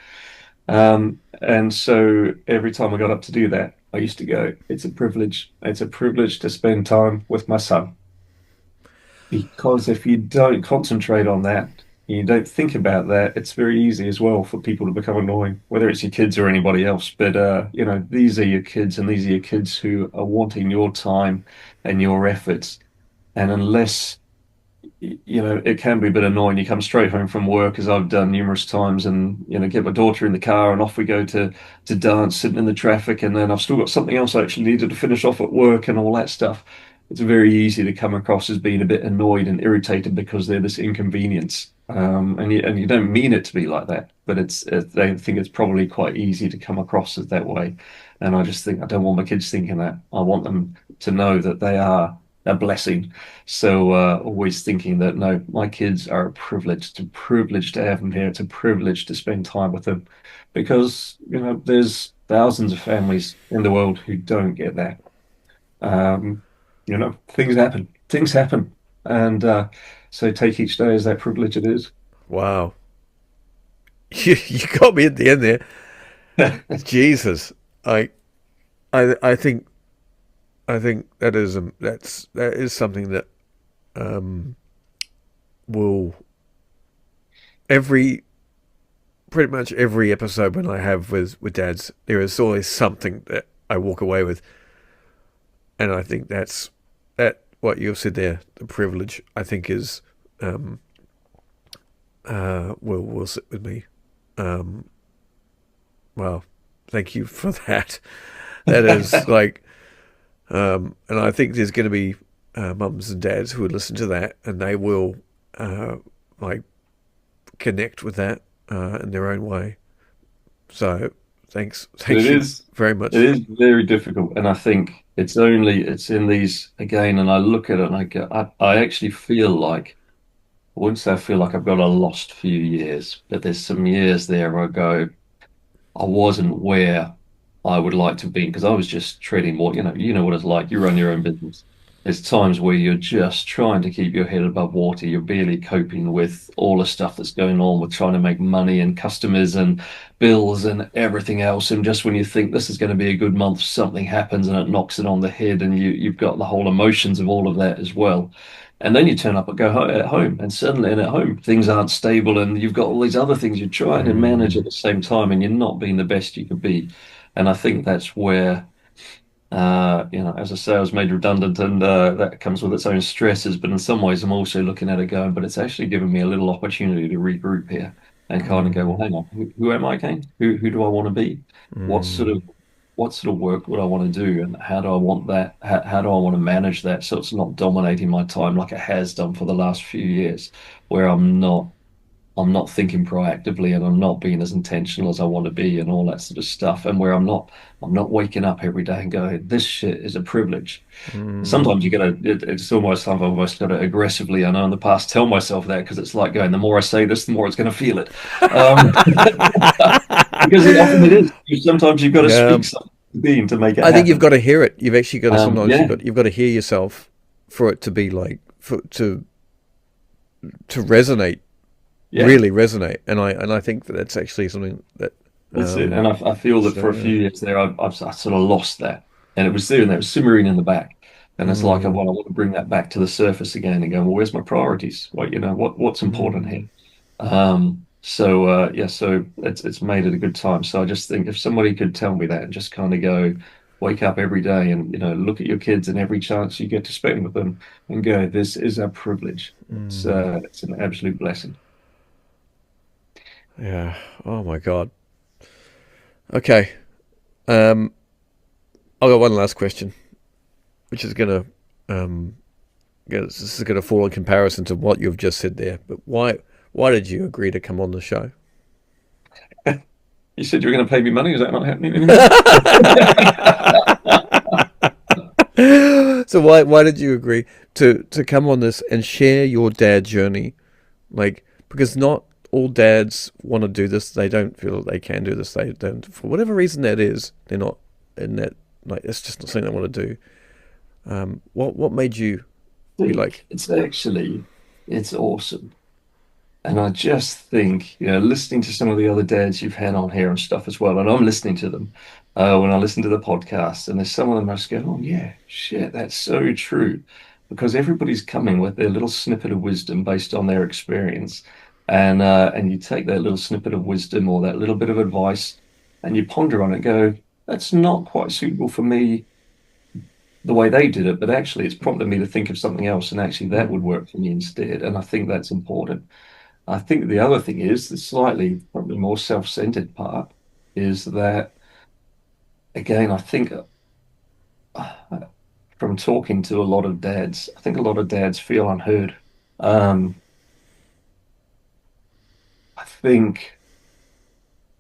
S2: And so every time I got up to do that, I used to go, it's a privilege. It's a privilege to spend time with my son. Because if you don't concentrate on that, you don't think about that, it's very easy as well for people to become annoying, whether it's your kids or anybody else. But these are your kids, and these are your kids who are wanting your time and your efforts. And unless it can be a bit annoying. You come straight home from work, as I've done numerous times, and get my daughter in the car, and off we go to dance, sitting in the traffic, and then I've still got something else I actually needed to finish off at work and all that stuff. It's very easy to come across as being a bit annoyed and irritated because they're this inconvenience, and you don't mean it to be like that, but they think it's probably quite easy to come across as that way, and I just think I don't want my kids thinking that. I want them to know that they are a blessing. So always thinking that no, my kids are a privilege. It's a privilege to have them here. It's a privilege to spend time with them, because there's thousands of families in the world who don't get that. Um, things happen. Things happen, and so take each day as that privilege it is.
S1: Wow. You got me at the end there. Jesus. I I think that is something that um, will every pretty much every episode when I have with dads, there is always something that I walk away with, and I think that what you said there, the privilege, I think is will sit with me. Um, well, thank you for that. That is like, and I think there's going to be mums and dads who would listen to that, and they will like connect with that in their own way. So
S2: But
S1: thank you very
S2: it
S1: much.
S2: is very difficult, and I think it's in these again, and I look at it and I go, I actually feel like I wouldn't say I feel like I've got a lost few years, but there's some years there where I go, I wasn't where I would like to be, because I was just treading more, you know what it's like. You run your own business. There's times where you're just trying to keep your head above water. You're barely coping with all the stuff that's going on with trying to make money and customers and bills and everything else. And just when you think this is going to be a good month, something happens and it knocks it on the head, and you've got the whole emotions of all of that as well. And then you turn up and go at home, and suddenly, and at home, things aren't stable, and you've got all these other things you're trying to manage at
S1: Mm,
S2: the same time, and you're not being the best you could be. And I think that's where, as I say, I was made redundant, and that comes with its own stresses. But in some ways, I'm also looking at it going, but it's actually given me a little opportunity to regroup here and kind of go, well,
S1: mm,
S2: hang on, who am I again? Who do I want to be? What sort
S1: mm,
S2: of what sort of work would I want to do, and how do I want that? How do I want to manage that so it's not dominating my time like it has done for the last few years, where I'm not thinking proactively, and I'm not being as intentional as I want to be, and all that sort of stuff, and where I'm not waking up every day and going, this shit is a privilege.
S1: mm.
S2: Sometimes you gotta it's almost I've almost got to aggressively, I know in the past, tell myself that, because it's like going, the more I say this, the more it's going to feel it. um because often it is. Sometimes you've got to
S1: Yeah,
S2: speak something to being to make it
S1: I think you've
S2: happen.
S1: got to hear it. You've actually got to sometimes
S2: Yeah,
S1: you've got to hear yourself for it to be like for to resonate,
S2: yeah.
S1: really resonate. And I think that that's actually something that
S2: That's it. And I feel that for a
S1: so
S2: few years there, I sort of lost that. And it was there, and it was simmering in the back. And it's like,
S1: Mm,
S2: well, I want to bring that back to the surface again and go, well, where's my priorities? What, what's important here?
S1: mm,
S2: So so it's made it a good time. So I just think if somebody could tell me that and just kind of go, wake up every day and look at your kids and every chance you get to spend with them and go, this is a privilege.
S1: mm.
S2: It's an absolute blessing.
S1: Yeah. Oh my God. Okay. Um, I've got one last question, which is gonna this is gonna fall in comparison to what you've just said there. But why did you agree to come on the show?
S2: You said you were going to pay me money. Is that not happening anymore?
S1: So why did you agree to come on this and share your dad journey? Like, because not all dads want to do this. They don't feel that they can do this. They don't, for whatever reason that is. They're not in that. Like, it's just not something they want to do. What made you be
S2: Think
S1: like,
S2: it's awesome. And I just think, listening to some of the other dads you've had on here and stuff as well, and I'm listening to them when I listen to the podcast, and there's some of them I just go, oh yeah, shit, that's so true. Because everybody's coming with their little snippet of wisdom based on their experience. And you take that little snippet of wisdom or that little bit of advice and you ponder on it, and go, that's not quite suitable for me the way they did it, but actually it's prompted me to think of something else, and actually that would
S1: mm,
S2: work for me instead. And I think that's important. I think the other thing is the slightly probably more self-centered part is that again, I think from talking to a lot of dads, I think a lot of dads feel unheard. Um, I think,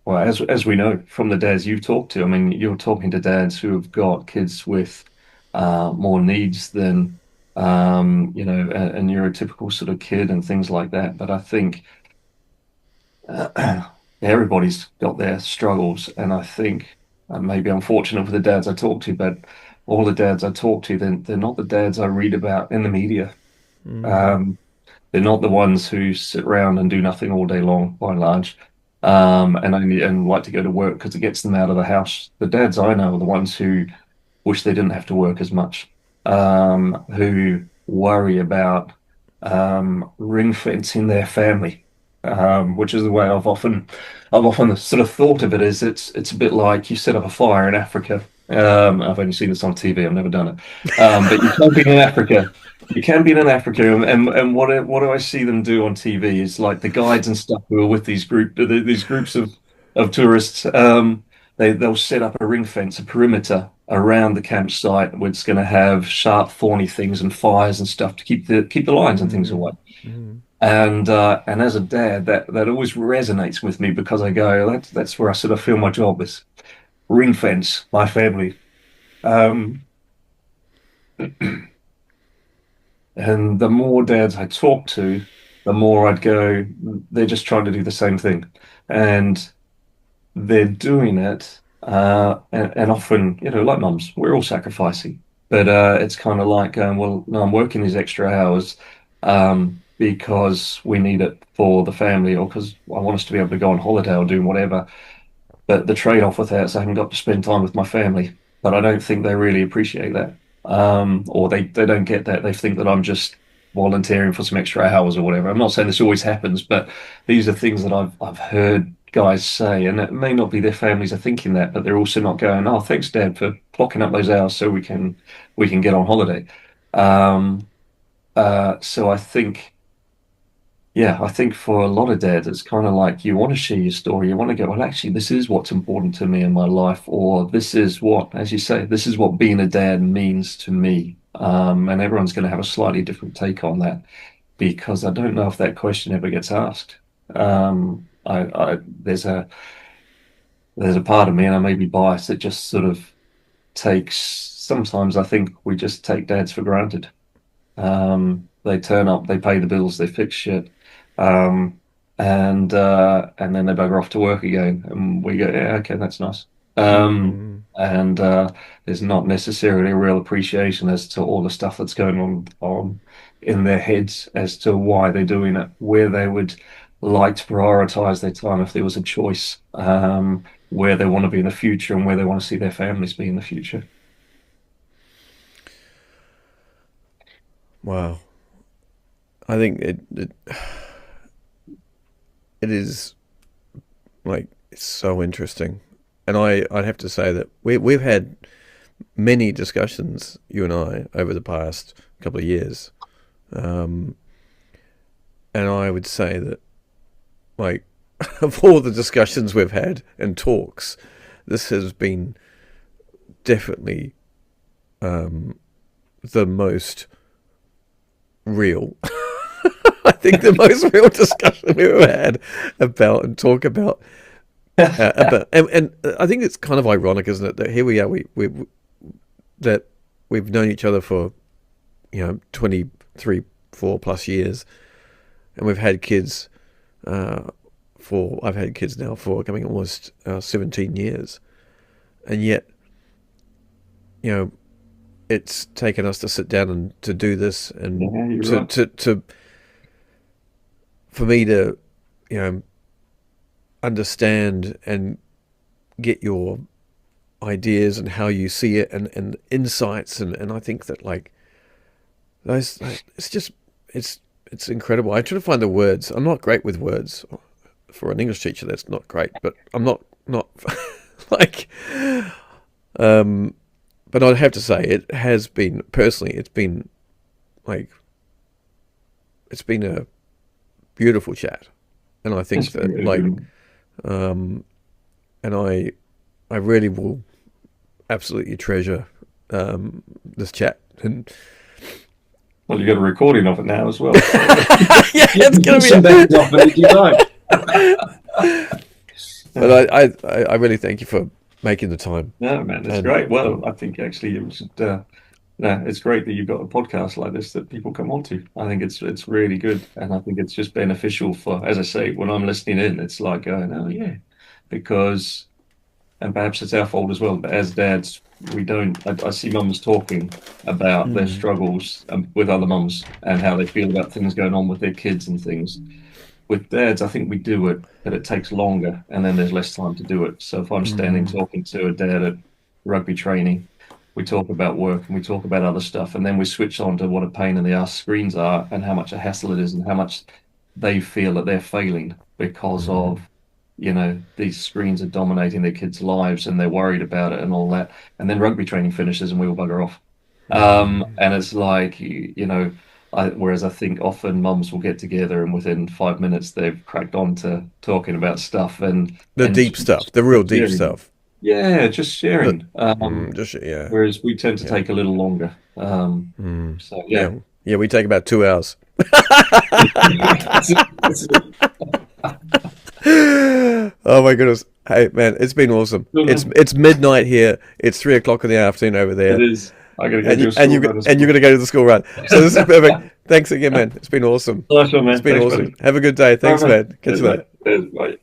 S2: well, as we know from the dads you've talked to, I mean, you're talking to dads who have got kids with more needs than a neurotypical sort of kid and things like that. But I think everybody's got their struggles, and I think maybe I'm fortunate with the dads I talk to, but all the dads I talk to, they're not the dads I read about in the media.
S1: mm,
S2: Um, they're not the ones who sit around and do nothing all day long, by and large, and like to go to work because it gets them out of the house. The dads I know are the ones who wish they didn't have to work as much, who worry about ring fencing their family, which is the way I've often sort of thought of it. Is it's a bit like you set up a fire in Africa. I've only seen this on TV. I've never done it, but you can be in Africa. You can be in Africa, and what do I see them do on TV? Is like the guides and stuff who are with these groups of tourists. They'll set up a ring fence, a perimeter around the campsite, which is going to have sharp, thorny things and fires and stuff to keep the lions and things
S1: mm,
S2: away.
S1: mm,
S2: And as a dad, that always resonates with me because I go, that's where I sort of feel my job is ring fence my family. Um, and the more dads I talk to, the more I'd go, they're just trying to do the same thing, and they're doing it, and often, like mums, we're all sacrificing, but it's kind of like going, well, no, I'm working these extra hours because we need it for the family, or because I want us to be able to go on holiday or do whatever. But the trade-off with that is I haven't got to spend time with my family. But I don't think they really appreciate that, or they don't get that. They think that I'm just volunteering for some extra hours or whatever. I'm not saying this always happens, but these are things that I've heard guys say, and it may not be their families are thinking that, but they're also not going, "Oh, thanks, Dad, for clocking up those hours so we can get on holiday." Um, so I think. Yeah, I think for a lot of dads, it's kind of like you want to share your story. You want to go, well, actually, this is what's important to me in my life, or this is what, as you say, this is what being a dad means to me. And everyone's going to have a slightly different take on that because I don't know if that question ever gets asked. There's a part of me, and I may be biased, that just sort of takes. Sometimes I think we just take dads for granted. They turn up, they pay the bills, they fix shit, um, and then they bugger off to work again, and we go, yeah, okay, that's nice.
S1: mm.
S2: And there's not necessarily a real appreciation as to all the stuff that's going on in their heads as to why they're doing it, where they would like to prioritize their time if there was a choice, where they want to be in the future, and where they want to see their families be in the future.
S1: Wow. I think it is like it's so interesting, and I'd have to say that we've had many discussions, you and I, over the past couple of years, um, and I would say that like of all the discussions we've had and talks, this has been definitely the most real. I think the most real discussion we've ever had about and talk about and I think it's kind of ironic, isn't it, that here we are, we that we've known each other for 23, 4+ years, and we've had kids for I've had kids now for coming almost 17 years, and yet you know it's taken us to sit down and to do this, and
S2: Yeah, you're
S1: to
S2: right.
S1: to, to for me to you know understand and get your ideas and how you see it, and insights, and I think that like those it's just it's it's incredible. I try to find the words. I'm not great with words. For an English teacher, that's not great, but I'm not like um but I'd have to say it has been, personally, it's been like it's been a beautiful chat, and I
S2: It's
S1: think
S2: been
S1: that
S2: really
S1: like
S2: good.
S1: um and I really will absolutely treasure this chat. And
S2: Well, you got a recording of it now as well, so
S1: yeah,
S2: you
S1: it's
S2: can
S1: gonna
S2: put
S1: be
S2: some days off it if you like.
S1: but I really thank you for making the time.
S2: No, man, that's
S1: And
S2: great. Well, I think actually it was no, it's great that you've got a podcast like this that people come onto. I think it's really good, and I think it's just beneficial for, as I say, when I'm listening in, it's like going, oh yeah, because, and perhaps it's our fault as well, but as dads, we don't. I see mums talking about their
S1: mm,
S2: struggles with other mums and how they feel about things going on with their kids and things. With dads, I think we do it, but it takes longer and then there's less time to do it. So if I'm standing
S1: mm,
S2: talking to a dad at rugby training, we talk about work and we talk about other stuff, and then we switch on to what a pain in the ass screens are and how much a hassle it is and how much they feel that they're failing because
S1: mm,
S2: of, these screens are dominating their kids' lives and they're worried about it and all that. And then rugby training finishes and we all bugger off.
S1: mm.
S2: And it's like, whereas I think often mums will get together and within 5 minutes they've cracked on to talking about stuff
S1: The
S2: and
S1: deep stuff, the real deep
S2: sharing.
S1: stuff.
S2: Yeah, just
S1: The
S2: sharing.
S1: just yeah,
S2: Whereas we tend to
S1: yeah,
S2: take a little longer. So
S1: yeah,
S2: yeah.
S1: yeah. We take about 2 hours.
S2: That's it. That's it.
S1: Oh my goodness! Hey man, it's been awesome.
S2: Cool, man.
S1: It's midnight here. It's 3 o'clock in the afternoon over
S2: It
S1: there,
S2: is. I gotta go
S1: and
S2: do
S1: you
S2: a school run as
S1: and you're
S2: well.
S1: gonna go to the school run. So this is perfect. Thanks again, man. It's been awesome.
S2: Nice one,
S1: It's
S2: man.
S1: been
S2: Thanks,
S1: awesome.
S2: buddy.
S1: Have a good day.
S2: All
S1: Thanks,
S2: right, man.
S1: man. Catch
S2: Cheers,
S1: you later.
S2: mate. Cheers, bye.